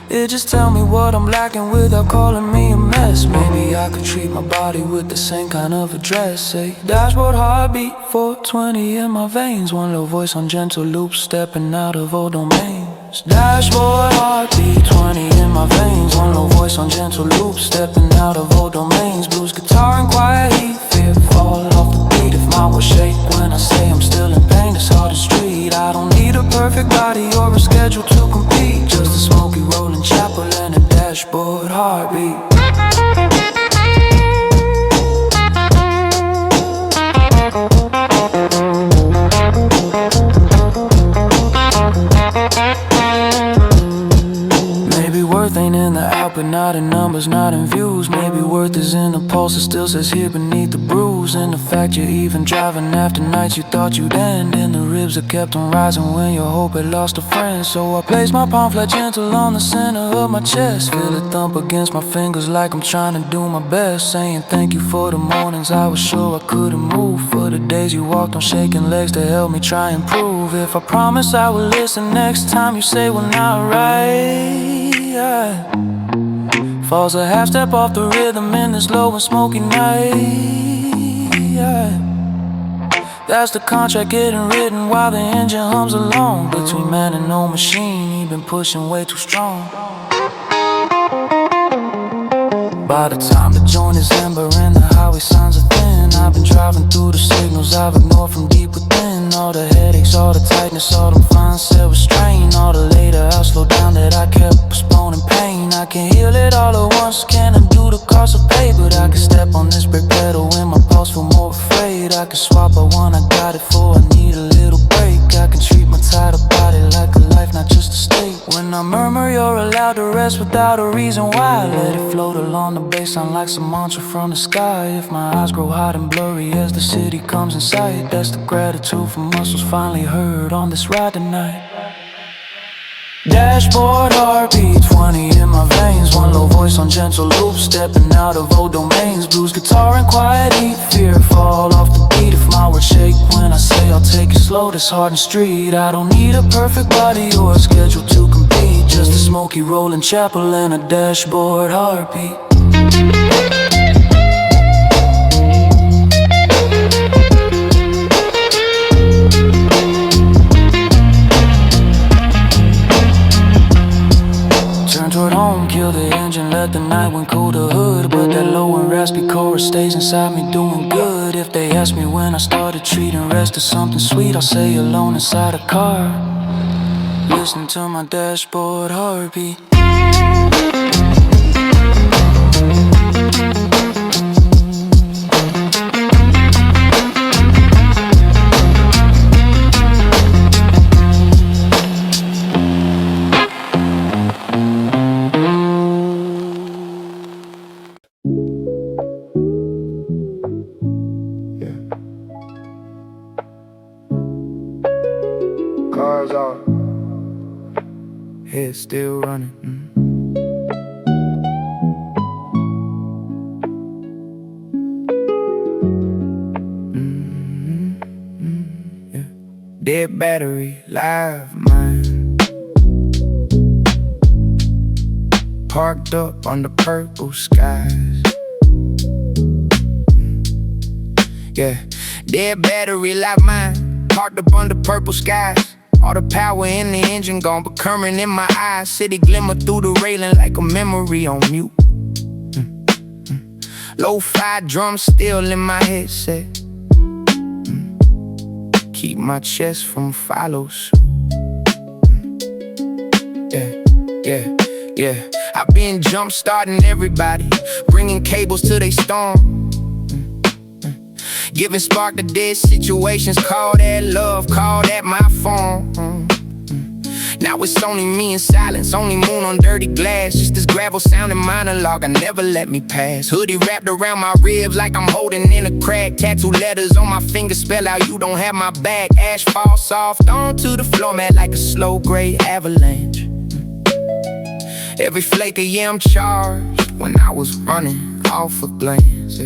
It just tell me what I'm lacking without calling me a mess. Maybe I could treat my body with the same kind of address. Say dashboard heartbeat, 420 in my veins. One low voice on gentle loops, stepping out of old domains. Dashboard heartbeat, 20 in my veins. One low voice on gentle loops, stepping out of old domains. Blues guitar and quiet heat, fear fall off the beat. If my words shake when I say I'm still in pain, it's hard to street. I don't need a perfect body or a schedule to compete. Just a smoky rolling chapel and a dashboard heartbeat. Maybe worth ain't in the output, not in numbers, not in views. Maybe worth is in the pulse that still says here beneath the bruise. And the fact you're even driving after nights you thought you'd end. And the ribs that kept on rising when your hope had lost a friend. So I place my palm flat gentle on the center of my chest. Feel it thump against my fingers like I'm trying to do my best. Saying thank you for the mornings I was sure I couldn't move. For the days you walked on shaking legs to help me try and prove. If I promise I will listen next time you say we're not right. Falls a half step off the rhythm in this low and smoky night. That's the contract getting written while the engine hums along. Between man and no machine, he been pushing way too strong. By the time the joint is amber and the highway signs are thin, I've been driving through the signals I've ignored from deep within. All the headaches, all the tightness, all them fine set with strain. All the later I'll slow down that I kept postponing pain. I can heal it all at once, can undo the cost of pay. But I can step on this brake pedal when my pulse feel more afraid. I can swap out one, I got it for I need a little break. I can treat my tired body like a life, not just a state. When I murmur, you're allowed to rest without a reason why. Let it float along the baseline like some mantra from the sky. If my eyes grow hot and blurry as the city comes in sight, that's the gratitude for muscles finally heard on this ride tonight. Dashboard heartbeat, 20 in my veins. One low voice on gentle loops, stepping out of old domains. Blues guitar and quiet heat, fear fall off the beat. If my words shake when I say I'll take it slow, this hard and street. I don't need a perfect body or a schedule to compete. Just a smoky rolling chapel and a dashboard heartbeat. Toward home, kill the engine, let the night wind cool the hood. But that low and raspy chorus stays inside me doing good. If they ask me when I started treating rest as something sweet, I'll say alone inside a car, listening to my dashboard heartbeat. Cars off, head still running. Yeah. Dead battery, live mine. Parked up under purple skies. Yeah, dead battery, live mine. Parked up under purple skies. All the power in the engine gone, but current in my eyes. City glimmer through the railing like a memory on mute. Lo-fi drums still in my headset. Keep my chest from follow suit. Yeah. I've been jump starting everybody, bringing cables till they storm. Giving spark to dead situations, call that love, call that my phone. Now it's only me in silence, only moon on dirty glass. Just this gravel sounding monologue I never let me pass. Hoodie wrapped around my ribs like I'm holding in a crack. Tattoo letters on my fingers spell out you don't have my back. Ash fall soft onto the floor mat like a slow grade avalanche. Every flake of I'm charged when I was running off a glance.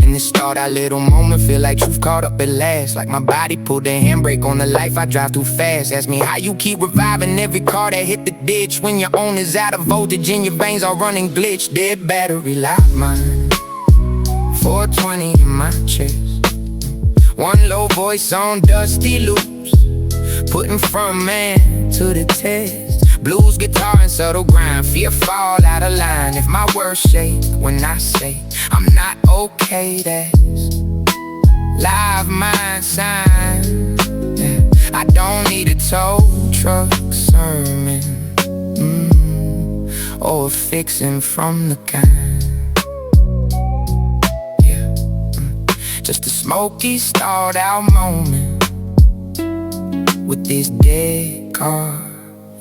In this start, our little moment feel like truth caught up at last. Like my body pulled the handbrake on the life I drive too fast. Ask me how you keep reviving every car that hit the ditch, when your own is out of voltage and your veins are running glitch. Dead battery, live mine. 420 in my chest. One low voice on dusty loops, putting front man to the test. Blues guitar and subtle grind, fear fall out of line. If my words shake when I say I'm not okay, that's live mind sign. I don't need a tow truck sermon, or a fixing from the kind. Just a smoky stalled out moment with this dead car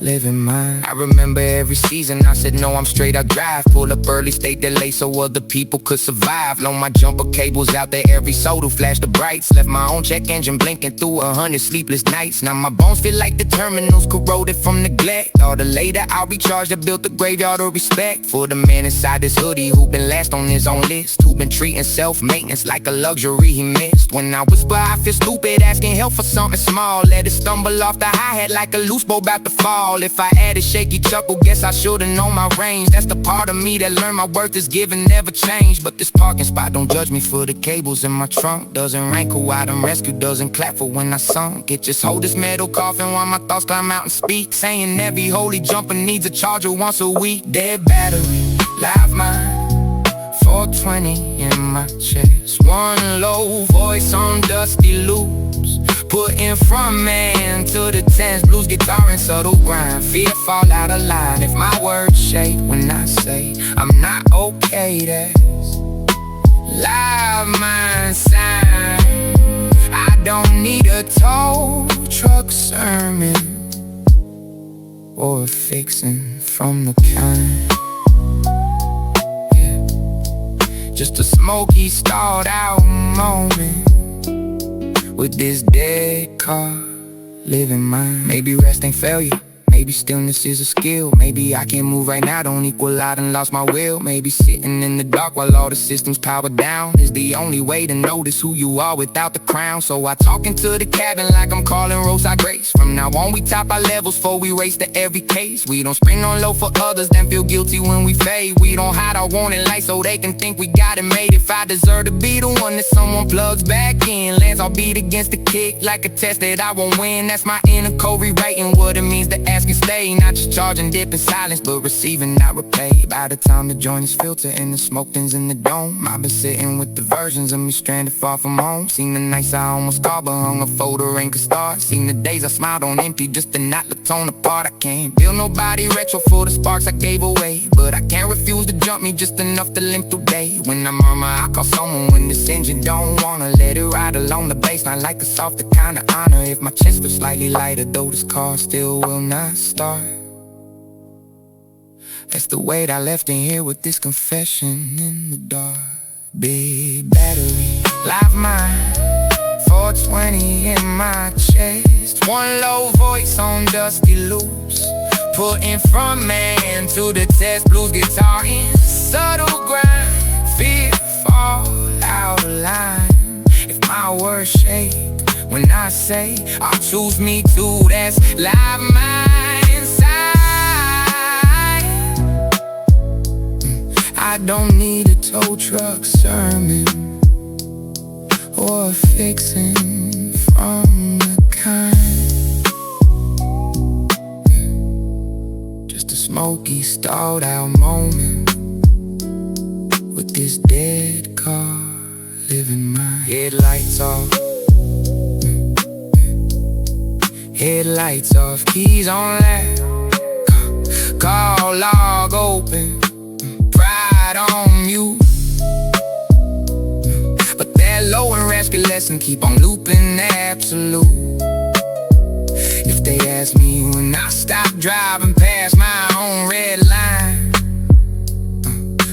living mine. I remember every season I said no, I'm straight, I drive. Pull up early, stay delayed so other people could survive. Loan my jumper cables out there, every soda flash the brights. Left my own check engine blinking through 100 sleepless nights. Now my bones feel like the terminals corroded from neglect. All the later I recharged, I built a graveyard of respect for the man inside this hoodie who been last on his own list, who been treating self-maintenance like a luxury he missed. When I whisper I feel stupid, asking help for something small. Let it stumble off the hi-hat like a loose bow about to fall. If I add a shaky chuckle, guess I should've known my range. That's the part of me that learned my worth is given, never change. But this parking spot don't judge me for the cables in my trunk. Doesn't rankle why them rescue doesn't clap for when I sunk. It just hold this metal coffin while my thoughts climb out and speak, saying every holy jumper needs a charger once a week. Dead battery, live mine. 420 in my chest. One low voice on dusty loops, putting front man to the tens. Blues guitar and subtle grind, fear fall out of line. If my words shake when I say I'm not okay, that's live mind sign. I don't need a tow truck sermon or a fixing from the kind. Just a smoky stalled out moment with this dead car living mine. Maybe rest ain't failure, Maybe stillness is a skill. Maybe I can't move right now, don't equal I done lost my will. Maybe sitting in the dark while all the systems power down is the only way to notice who you are without the crown. So I talk into the cabin like I'm calling Rosa Grace. From now on we top our levels before we race to every case. We don't spring on low for others, then feel guilty when we fade. We don't hide our warning lights so they can think we got it made. If I deserve to be the one that someone plugs back in, lands I'll beat against the kick like a test that I won't win. That's my inner code rewriting what it means to ask and stay. Not just charge and dip in silence, but receiving not repay. By the time the joint is filtered and the smoke thins in the dome, I've been sitting with the versions of me stranded far from home. Seen the nights I almost called but hung a photo ring could start. Seen the days I smiled on empty just to not look torn apart. I can't build nobody retro for the sparks I gave away, but I can't refuse to jump me just enough to limp through day. When I murmur I call someone when this engine don't wanna let it ride along the baseline like a softer kind of honor. If my chest was slightly lighter though this car still will not start. That's the weight I left in here with this confession in the dark. Big battery, live mine, 420 in my chest. One low voice on dusty loops, putting front man to the test. Blues guitar in subtle grind, fear fall out of line. If my words shake when I say I'll choose me too, that's live mine inside. I don't need a tow truck sermon or a fixing from the kind. Just a smoky, stalled out moment with this dead car living my headlights off. Headlights off, keys on loud, car log open, pride on mute. But that low and rascal lesson keep on looping absolute. If they ask me when I stop driving past my own red line,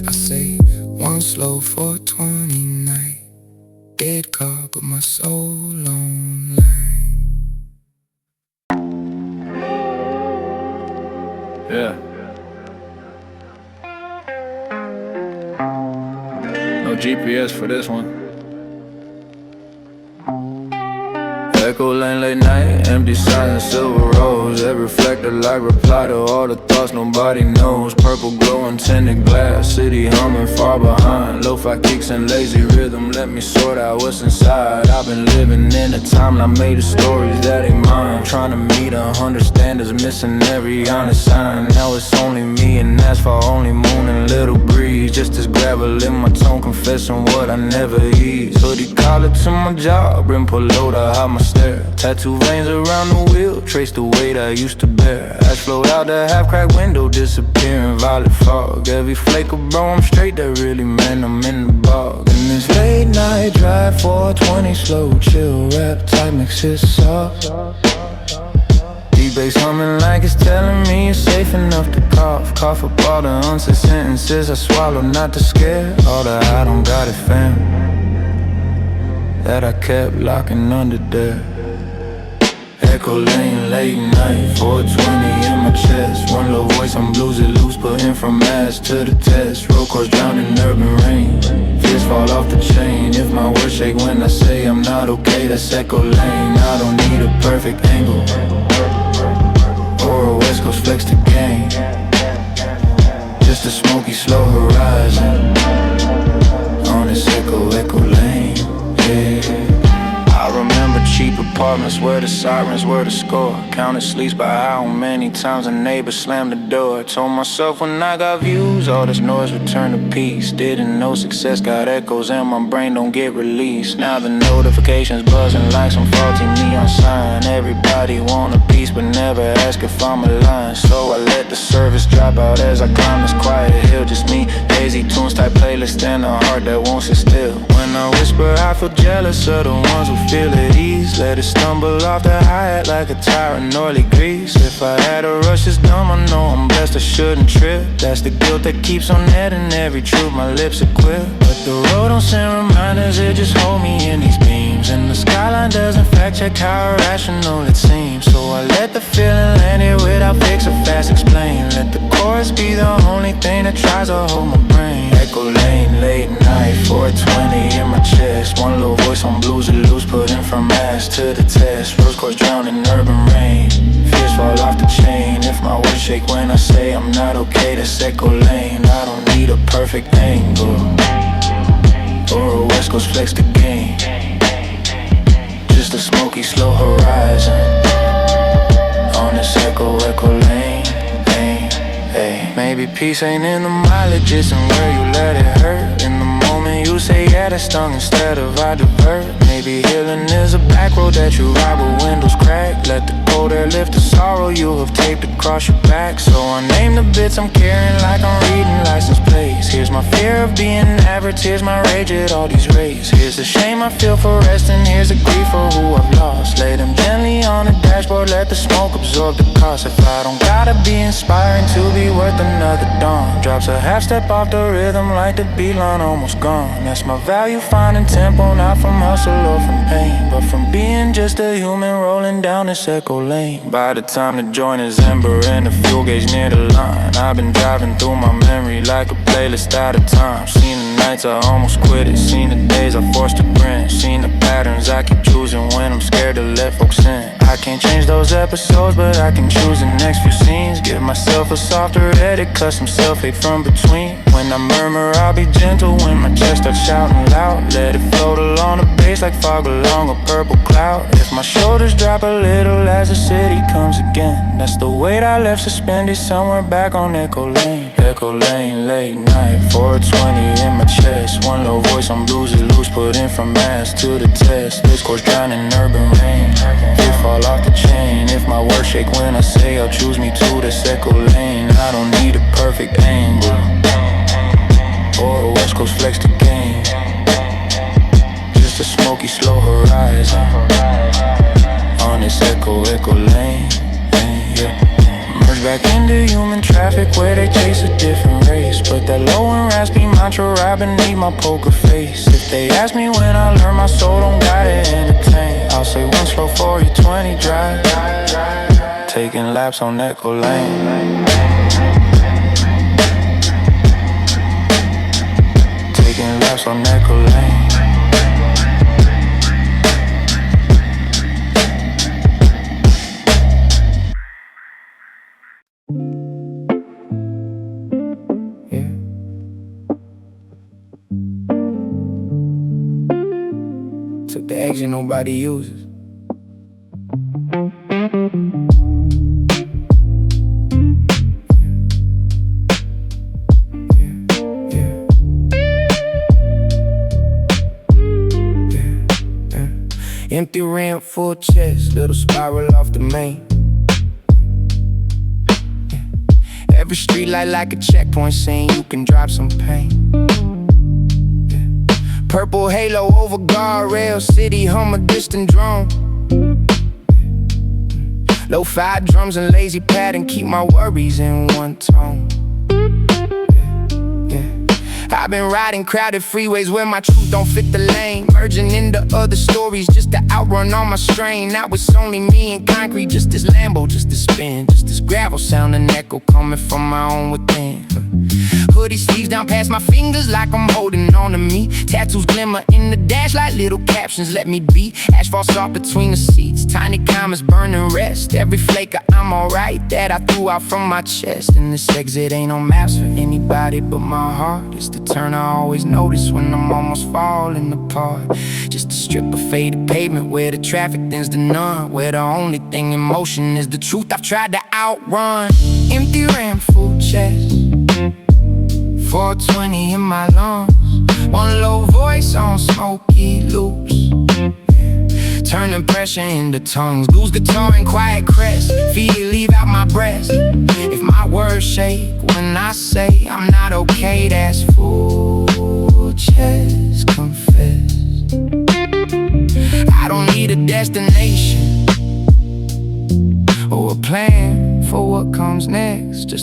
I say one slow 420 night, dead car but my soul online. Yeah. No GPS for this one. Echo lane late night, empty silence, silver rose. Every reflector like reply to all the thoughts nobody knows. Purple glowing tinted glass, city humming far behind. Lo-fi kicks and lazy rhythm, let me sort out what's inside. I've been living in a time I made the stories that ain't mine. Trying to meet 100 standards, missing every honest sign. Now it's only me and asphalt, only moon and little breeze. Just as gravel in my tone, confessing what I never ease. Hoodie collar to my job, brim polo to hide my stare. Tattoo veins around the wheel, trace the weight I used to bear. Ash flowed out the half-cracked window, disappearing violet fog. Every flake of bro, I'm straight, that really meant I'm in the bog. And this late night drive, 420 slow, chill, rap type mix it soft. Deep bass humming like it's telling me it's safe enough to cough. Cough up all the unsaid sentences I swallow, not to scare all the I don't got it fam that I kept locking under there. Echo lane, late night, 420 in my chest. One low voice, I'm bluesy loose, putting from ass to the test. Road course drowned in urban rain, fears fall off the chain. If my words shake when I say I'm not okay, that's echo lane. I don't need a perfect angle or a West Coast flex to gain, just a smoky slow horizon on this echo lane, yeah. I remember cheap apartments where the sirens were the score. Counted sleeps by how many times a neighbor slammed the door. Told myself when I got views, all this noise return to peace. Didn't know success got echoes and my brain don't get released. Now the notifications buzzing like some faulty neon sign. Everybody want a piece but never ask if I'm aligned. So I let the service drop out as I climb this quiet hill. Just me, hazy tunes type playlist and a heart that won't sit still. When I whisper, I feel jealous of the ones who feel at ease. Let it stumble off the hi-hat like a tire in oily grease. If I had a rush, it's dumb, I know I'm blessed, I shouldn't trip. That's the guilt that keeps on adding every truth my lips equip. But the road don't send reminders, it just hold me in these beams. And the skyline doesn't fact check how irrational it seems. So I let the feeling land here without fix or fast explain. Let the chorus be the only thing that tries to hold my brain. Echo lane, late night, 420 in my chest. One little voice on Bluesy loose, putting from mass to the test. Rose quartz drowned in urban rain. Fears fall off the chain. If my words shake when I say I'm not okay, that's echo lane. I don't need a perfect angle or a West Coast flex to gain. Just a smoky, slow horizon on this echo lane. Hey, maybe peace ain't in the mileage, it's in where you let it hurt. In the moment you say yeah, that stung instead of I divert. Maybe healing is a back road that you ride with windows cracked. Let the cold air lift the sorrow you have taped across your back. So I name the bits I'm carrying like I'm reading license plates. Here's my fear of being average, here's my rage at all these rays. Here's the shame I feel for resting, here's the grief for who I've lost. Lay them gently on the dashboard, let the smoke absorb the cost. If I don't gotta be inspiring to be worth another dawn. Drops a half step off the rhythm like the beat line almost gone. That's my value, finding tempo, not from hustle or from pain, but from being just a human rolling down this echo lane. By the time the joint is ember and the fuel gauge near the line, I've been driving through my memory like a playlist out of time. Seen the nights I almost quit it, seen the days I forced to grin, seen the patterns I keep choosing when I'm scared to let folks in. I can't change those episodes, but I can choose the next few scenes. Give myself a softer edit, custom self-hate from between. When I murmur, I'll be gentle. When my chest starts shouting loud, let it float along the base like fog along a purple cloud. If my shoulders drop a little as the city comes again, that's the weight I left suspended somewhere back on Echo Lane. Echo Lane, late night, 420 in my chest. One low voice on Bluesy loose, putting from mass to the test. This course drowning in urban rain. Fear fall off the chain. If my words shake when I say I'll choose me too, that's Echo Lane. I don't need a perfect angle or a West Coast flex to gain. Just a smoky, slow horizon on this echo lane. Yeah. Merge back into human traffic where they chase a different race. But that low and raspy mantra right beneath my poker face. If they ask me when I learn, my soul don't gotta entertain. I'll say one slow 40, 20 drive, taking laps on Echo Lane. Taking laps on Echo Lane. Took the action nobody uses. Empty ramp, full chest, little spiral off the main. Every street light like a checkpoint saying you can drop some pain. Purple halo over guardrail, city hum a distant drone. Lo-fi drums and lazy pattern keep my worries in one tone. I've been riding crowded freeways where my truth don't fit the lane, merging into other stories just to outrun all my strain. Now it's only me and concrete, just this Lambo, just this spin, just this gravel sound and echo coming from my own within. Hoodie sleeves down past my fingers like I'm holding on to me. Tattoos glimmer in the dash like little captions, let me be. Asphalt soft between the seats, tiny comments burning rest. Every flake of I'm alright that I threw out from my chest. And this exit ain't on maps for anybody but my heart. It's the turn I always notice when I'm almost falling apart. Just a strip of faded pavement where the traffic thins to none, where the only thing in motion is the truth I've tried to outrun. Empty ramp, full chest, 420 in my lungs. One low voice on smoky loops, turning pressure into tongues. Blues guitar and quiet crest, feel it leave out my breast. If my words shake when I say I'm not okay, that's full chest confess.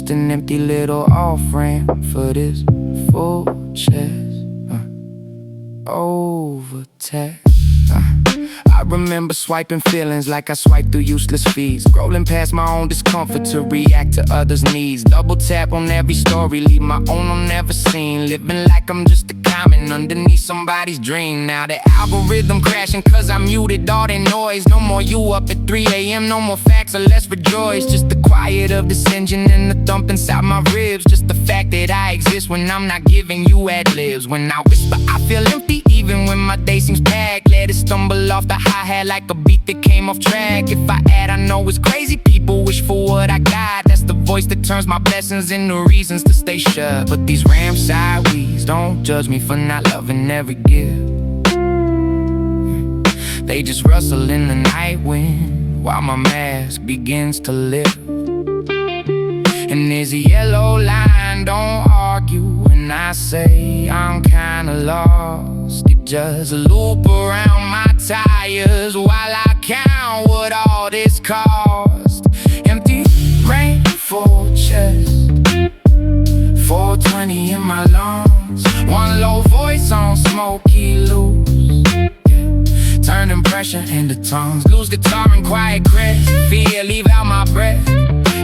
just an empty little off-ramp for this full chest overtake. I remember swiping feelings like I swiped through useless feeds, scrolling past my own discomfort to react to others' needs. Double tap on every story, leave my own on never seen. Living like I'm just a comment underneath somebody's dream. Now the algorithm crashing cause I muted all that noise. No more you up at 3 a.m, no more facts or less rejoice. Just the quiet of this engine and the thump inside my ribs. Just the fact that I exist when I'm not giving you ad-libs. When I whisper I feel empty even when my day seems packed. Let it stumble off the hi-hat like a beat that came off track. If I add, I know it's crazy, people wish for what I got. That's the voice that turns my blessings into reasons to stay shut. But these ram side weeds don't judge me for not loving every gift. They just rustle in the night wind while my mask begins to lift. And there's a yellow line, don't argue when I say I'm kinda lost. It just a loop around my tires while I count what all this cost. Empty rainfall chest, 420 in my lungs, one low voice on smoky loose, turning pressure into tongues. Lose guitar and quiet crest, fear leave out my breath.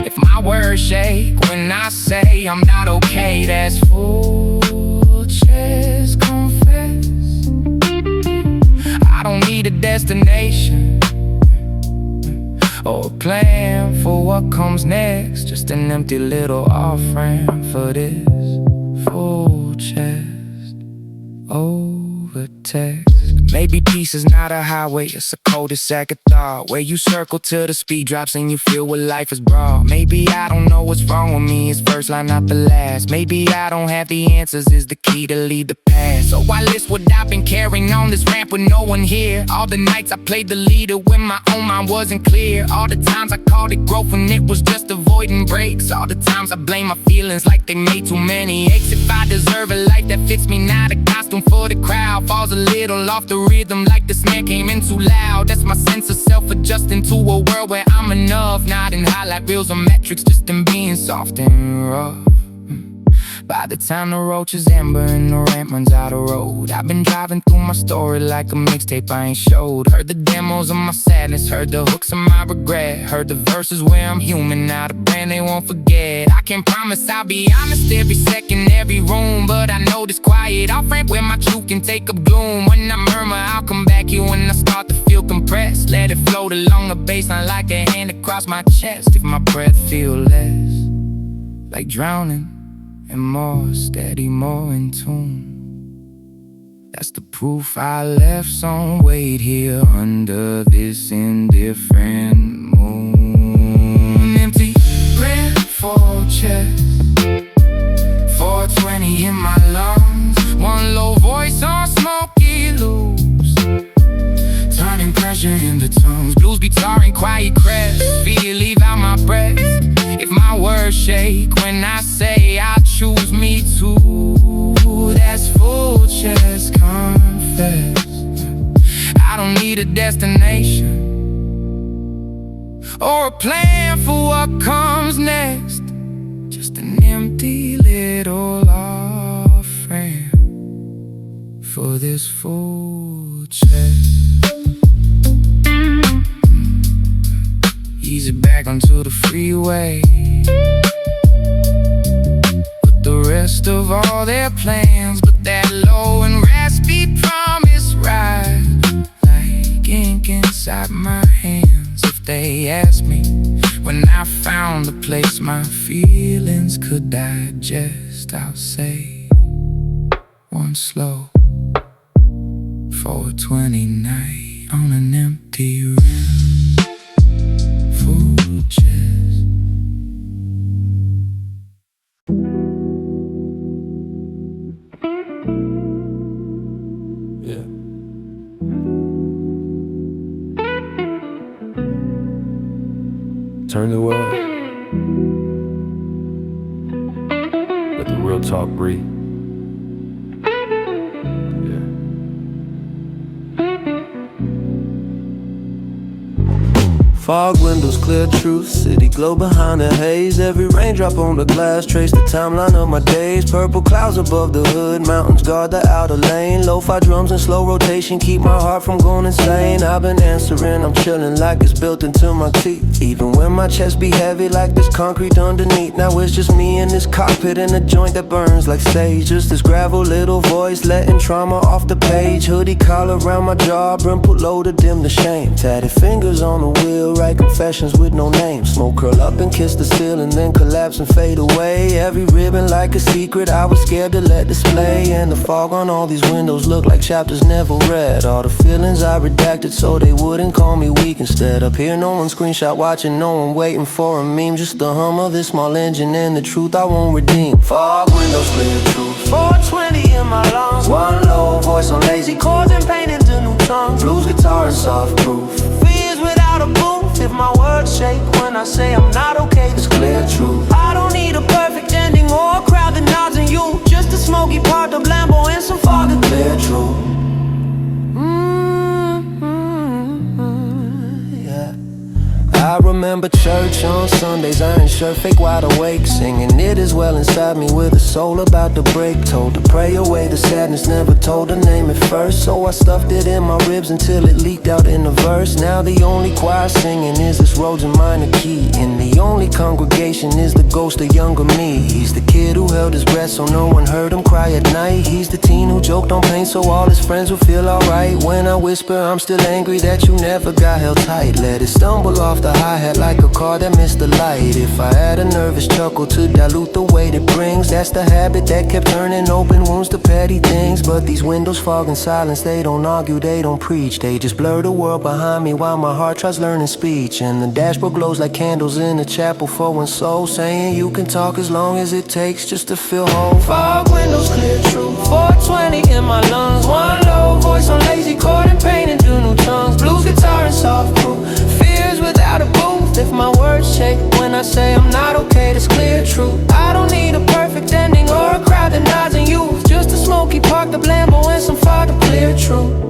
If my words shake when I say I'm not okay, that's full chest confess. I don't need a destination or a plan for what comes next. Just an empty little off-ramp for this full chest overtext. Maybe peace is not a highway, it's a cul-de-sac of thought, where you circle till the speed drops and you feel what life is brought. Maybe I don't know what's wrong with me, it's first line not the last. Maybe I don't have the answers, is the key to lead the past. So I list what I've been carrying on this ramp with no one here. All the nights I played the leader when my own mind wasn't clear. All the times I called it growth when it was just avoiding breaks. All the times I blame my feelings like they made too many aches. If I deserve a life that fits me, not a costume for the crowd. Falls a little off the rhythm like the snare came in too loud. That's my sense of self-adjusting to a world where I'm enough. Not in highlight reels or metrics, just in being soft and rough. By the time the roach is amber and the ramp runs out of road, I've been driving through my story like a mixtape I ain't showed. Heard the demos of my sadness, heard the hooks of my regret, heard the verses where I'm human, now the brand they won't forget. I can't promise I'll be honest every second, every room, but I know this quiet off-ramp where my truth can take up gloom. When I murmur, I'll come back here when I start to feel compressed. Let it float along the baseline like a hand across my chest. If my breath feel less like drowning and more steady, more in tune, that's the proof I left some weight here under this indifferent moon. Empty rainfall chest, 420 in my lungs, one low voice on smoky loops, turning pressure into tongues. Blues guitar and quiet crest, fear leave out my breath. If my words shake when I say I choose me too, that's full chest confess. I don't need a destination or a plan for what comes next. Just an empty little off-ramp for this full chest. Ease it back onto the freeway, with the rest of all their plans, but that low and raspy promise ride like ink inside my hands. If they ask me when I found the place my feelings could digest, I'll say one slow 420 night on an empty room. Turn the world, let the real talk breathe. Fog windows, clear truth, city glow behind the haze. Every raindrop on the glass, trace the timeline of my days. Purple clouds above the hood, mountains guard the outer lane. Lo-fi drums in slow rotation, keep my heart from going insane. I've been answering, I'm chilling like it's built into my teeth. Even when my chest be heavy like this concrete underneath. Now it's just me in this cockpit in a joint that burns like sage. Just this gravel little voice letting trauma off the page. Hoodie collar around my jaw, brim put low to dim the shame. Tatted fingers on the wheel, write confessions with no name. Smoke curl up and kiss the ceiling, then collapse and fade away. Every ribbon like a secret I was scared to let display. And the fog on all these windows look like chapters never read. All the feelings I redacted so they wouldn't call me weak. Instead up here no one screenshot watching, no one waiting for a meme. Just the hum of this small engine and the truth I won't redeem. Fog windows, clear truth, 420 in my lungs. One low voice on lazy chords and paint into new tongues. Blues guitar and soft proof, fears without a booth. If my words shake when I say I'm not okay, it's clear truth. I don't need a perfect ending or a crowd that nods in you. Just a smoky part of Lambo and some fog and clear truth. I remember church on Sundays, iron shirt, fake wide awake, singing it as well inside me with a soul about to break. Told to pray away the sadness, never told to name it first. So I stuffed it in my ribs until it leaked out in a verse. Now the only choir singing is this Rhodes and minor key. And the only congregation is the ghost of younger me. He's the kid who held his breath so no one heard him cry at night. He's the teen who joked on pain so all his friends would feel alright. When I whisper I'm still angry that you never got held tight. Let it stumble off the hi-hat like a car that missed the light. If I had a nervous chuckle to dilute the weight it brings, that's the habit that kept turning open wounds to petty things. But these windows fog in silence, they don't argue, they don't preach. They just blur the world behind me while my heart tries learning speech. And the dashboard glows like candles in a chapel for one soul, saying you can talk as long as it takes just to feel whole. Fog windows, clear truth, 420 in my lungs. One low voice on lazy chord and paint into new tongues. Blues guitar and soft proof, fears without a booth. If my words shake when I say I'm not okay, that's clear truth. I don't need a perfect ending or a crowd that nods in youth. Just a smoky park, the Lambo and some fog to clear truth.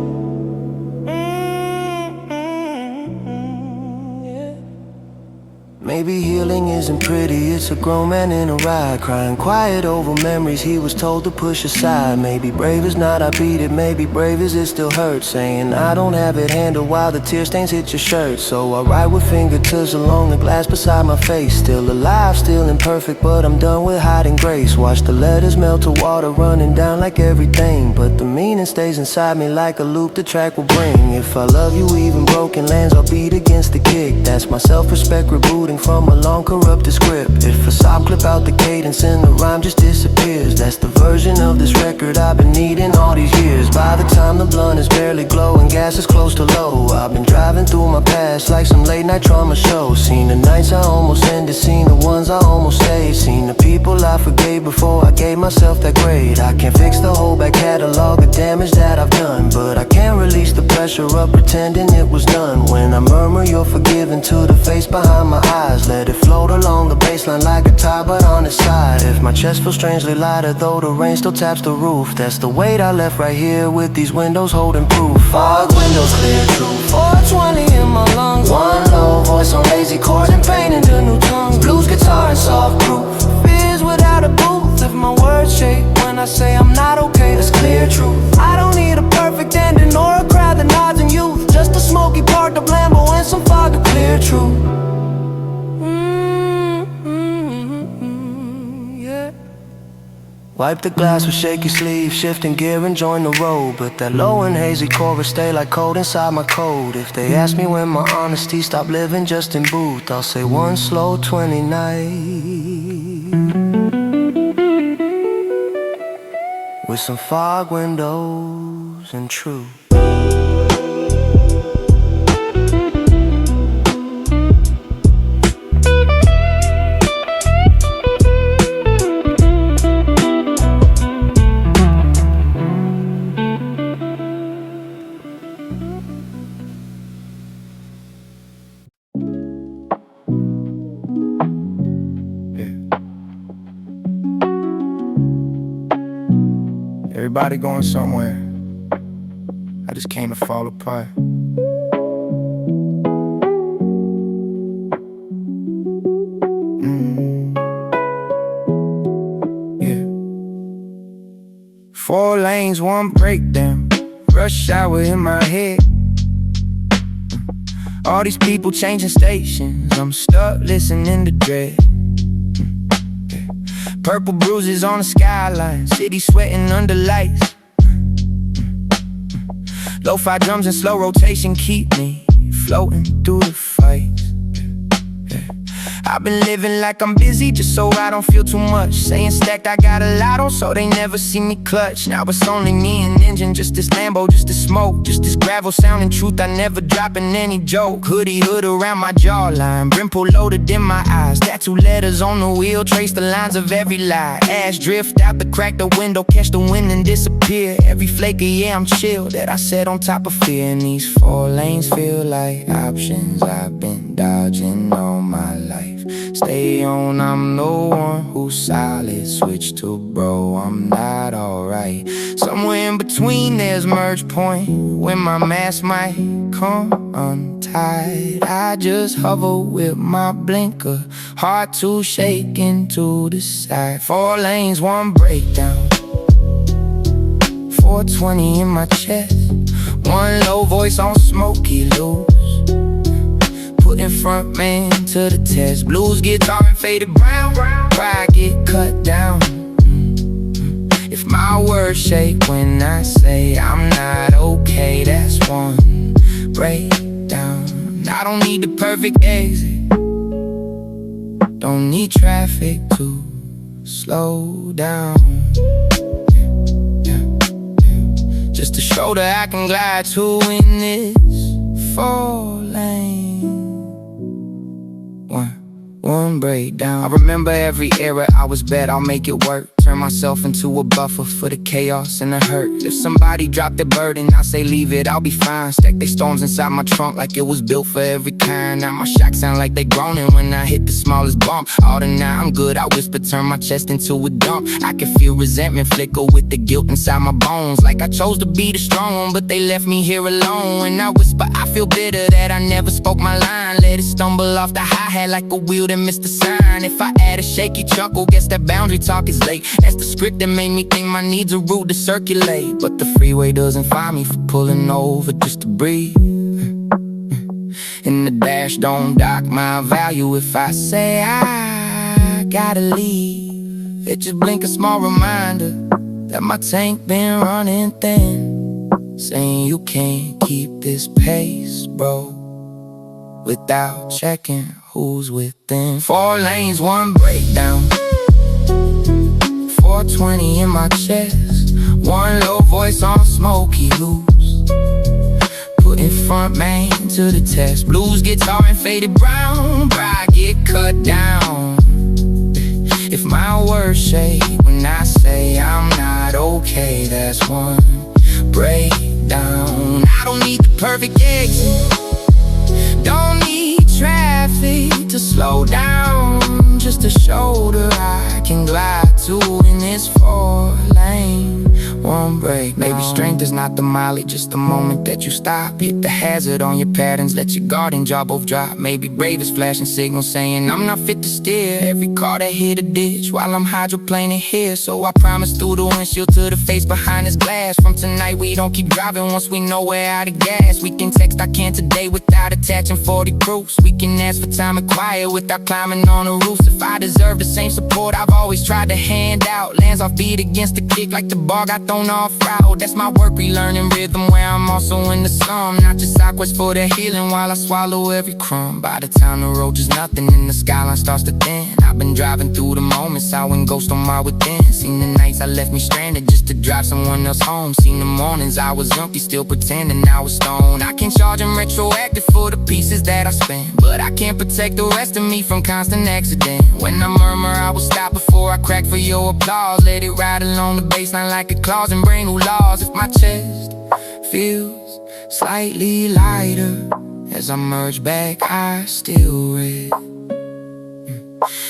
Maybe healing isn't pretty, it's a grown man in a ride, crying quiet over memories he was told to push aside. Maybe brave is not I beat it, maybe brave is it still hurts. Saying I don't have it handled while the tear stains hit your shirt. So I write with fingertips along the glass beside my face. Still alive, still imperfect, but I'm done with hiding grace. Watch the letters melt to water running down like everything. But the meaning stays inside me like a loop the track will bring. If I love you even broken lands, I'll beat against the kick. That's my self-respect rebooting from a long corrupted script. If a sob clip out the cadence and the rhyme just disappears, that's the version of this record I've been needing all these years. By the time the blunt is barely glowing, gas is close to low, I've been driving through my past like some late night trauma show. Seen the nights I almost ended, seen the ones I almost saved, seen the people I forgave before I gave myself that grade. I can't fix the whole back catalog of damage that I've done, but I can release the pressure of pretending it was done. When I murmur you're forgiven to the face behind my eyes, let it float along the baseline like a tide but on its side. If my chest feels strangely lighter though the rain still taps the roof, that's the weight I left right here with these windows holding proof. Fog windows, clear truth, 420 in my lungs. One low voice on lazy chords and paint into new tongues. Blues guitar and soft proof, fears without a booth. If my words shake when I say I'm not okay, that's clear truth. I don't need a perfect ending or a crowd that nods in youth. Just a smoky part of Lambo and some fog to clear truth. Wipe the glass with shaky sleeves, shifting gear and join the road. But that low and hazy chorus stay like cold inside my code. If they ask me when my honesty stopped living just in booth, I'll say one slow 20 night with some fog windows and truth. Everybody going somewhere. I just came to fall apart. 4 lanes, 1 breakdown. Rush hour in my head. All these people changing stations, I'm stuck listening to dread. Purple bruises on the skyline, city sweating under lights. Lo-fi drums and slow rotation keep me floating through the fights. I've been living like I'm busy just so I don't feel too much. Saying stacked, I got a lot on so they never see me clutch. Now it's only me and engine, just this Lambo, just this smoke, just this gravel sounding truth, I never dropping any joke. Hoodie hood around my jawline, brimple loaded in my eyes. Tattoo letters on the wheel, trace the lines of every lie. Ash drift out the crack the window, catch the wind and disappear. Every flake of yeah, I'm chill that I sat on top of fear. And these 4 lanes feel like options I've been dodging all my life. Stay on, I'm the one who's solid. Switch to bro, I'm not alright. Somewhere in between there's merge point when my mask might come untied. I just hover with my blinker, heart too shaking to the side. 4 lanes, 1 breakdown, 420 in my chest, 1 low voice on smoky loose. Putting front man to the test. Blues guitar and faded brown, pride get cut down. If my words shake when I say I'm not okay, that's 1 breakdown. I don't need the perfect exit, don't need traffic to slow down. Just a shoulder I can glide to in this 4 lane. One breakdown. I remember every era I was bet I'll make it work. Turn myself into a buffer for the chaos and the hurt. If somebody dropped their burden, I say leave it, I'll be fine. Stack they stones inside my trunk like it was built for every kind. Now my shots sound like they groaning when I hit the smallest bump. All the now I'm good, I whisper, turn my chest into a dump. I can feel resentment flicker with the guilt inside my bones. Like I chose to be the strong one, but they left me here alone. When I whisper, I feel bitter that I never spoke my line. Let it stumble off the hi-hat like a wheel that missed the sign. If I add a shaky chuckle, guess that boundary talk is late. That's the script that made me think my needs are rude to circulate. But the freeway doesn't find me for pulling over just to breathe. And the dash don't dock my value if I say I gotta leave. It just blink a small reminder that my tank been running thin, saying you can't keep this pace, bro, without checking who's within. 4 lanes, 1 breakdown, 420 in my chest, 1 low voice on smoky loose. Putting front man to the test. Blues guitar and faded brown, pride get cut down. If my words shake when I say I'm not okay, that's 1 breakdown. I don't need the perfect exit, don't need traffic to slow down. Just a shoulder I can glide to in this 4 lane, 1 break. Maybe strength is not the mileage, just the moment that you stop. Hit the hazard on your patterns, let your guard and jaw both drop. Maybe brave is flashing signals saying I'm not fit to steer. Every car that hit a ditch while I'm hydroplaning here. So I promise through the windshield to the face behind this glass. From tonight we don't keep driving once we know we're out of gas. We can text I can today without attaching 40 proofs. We can ask for time and quiet without climbing on the roofs. If I deserve the same support I've always tried to hand out, lands off beat against the kick like the ball got thrown off route. That's my work, relearning rhythm where I'm also in the sum. Not just sideways for the healing while I swallow every crumb. By the time the road is nothing and the skyline starts to thin, I've been driving through the moments I went ghost on my within. Seen the nights I left me stranded just to drive someone else home. Seen the mornings I was empty still pretending I was stoned. I can charge them retroactive for the pieces that I spent, but I can't protect the rest of me from constant accident. When I murmur I will stop before I crack for your applause. Let it ride along the baseline like a clause and bring new laws. If my chest feels slightly lighter as I merge back, I still red.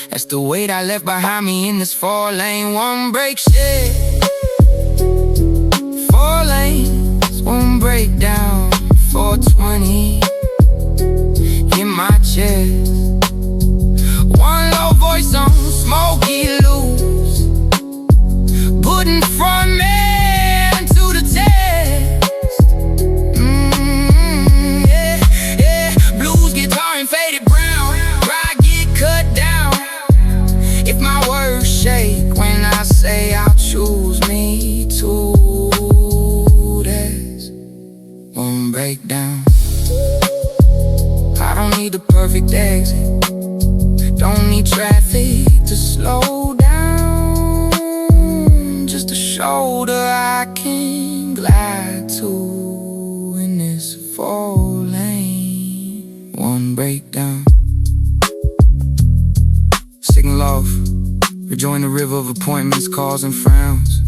That's the weight I left behind me in this 4 lane, 1 break shit. 4 lanes, 1 breakdown, 420 in my chest, 1 low voice on smoky loose. Putting front man I'm glad to in this 4-lane. One breakdown, signal off, rejoin the river of appointments, calls and frowns.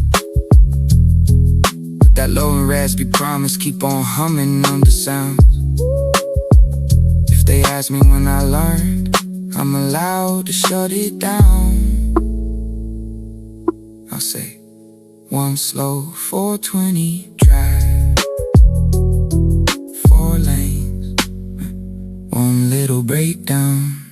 With that low and raspy promise, keep on humming under sounds. If they ask me when I learned, I'm allowed to shut it down. I'll say, one slow 420 drive, 4 lanes, one little breakdown.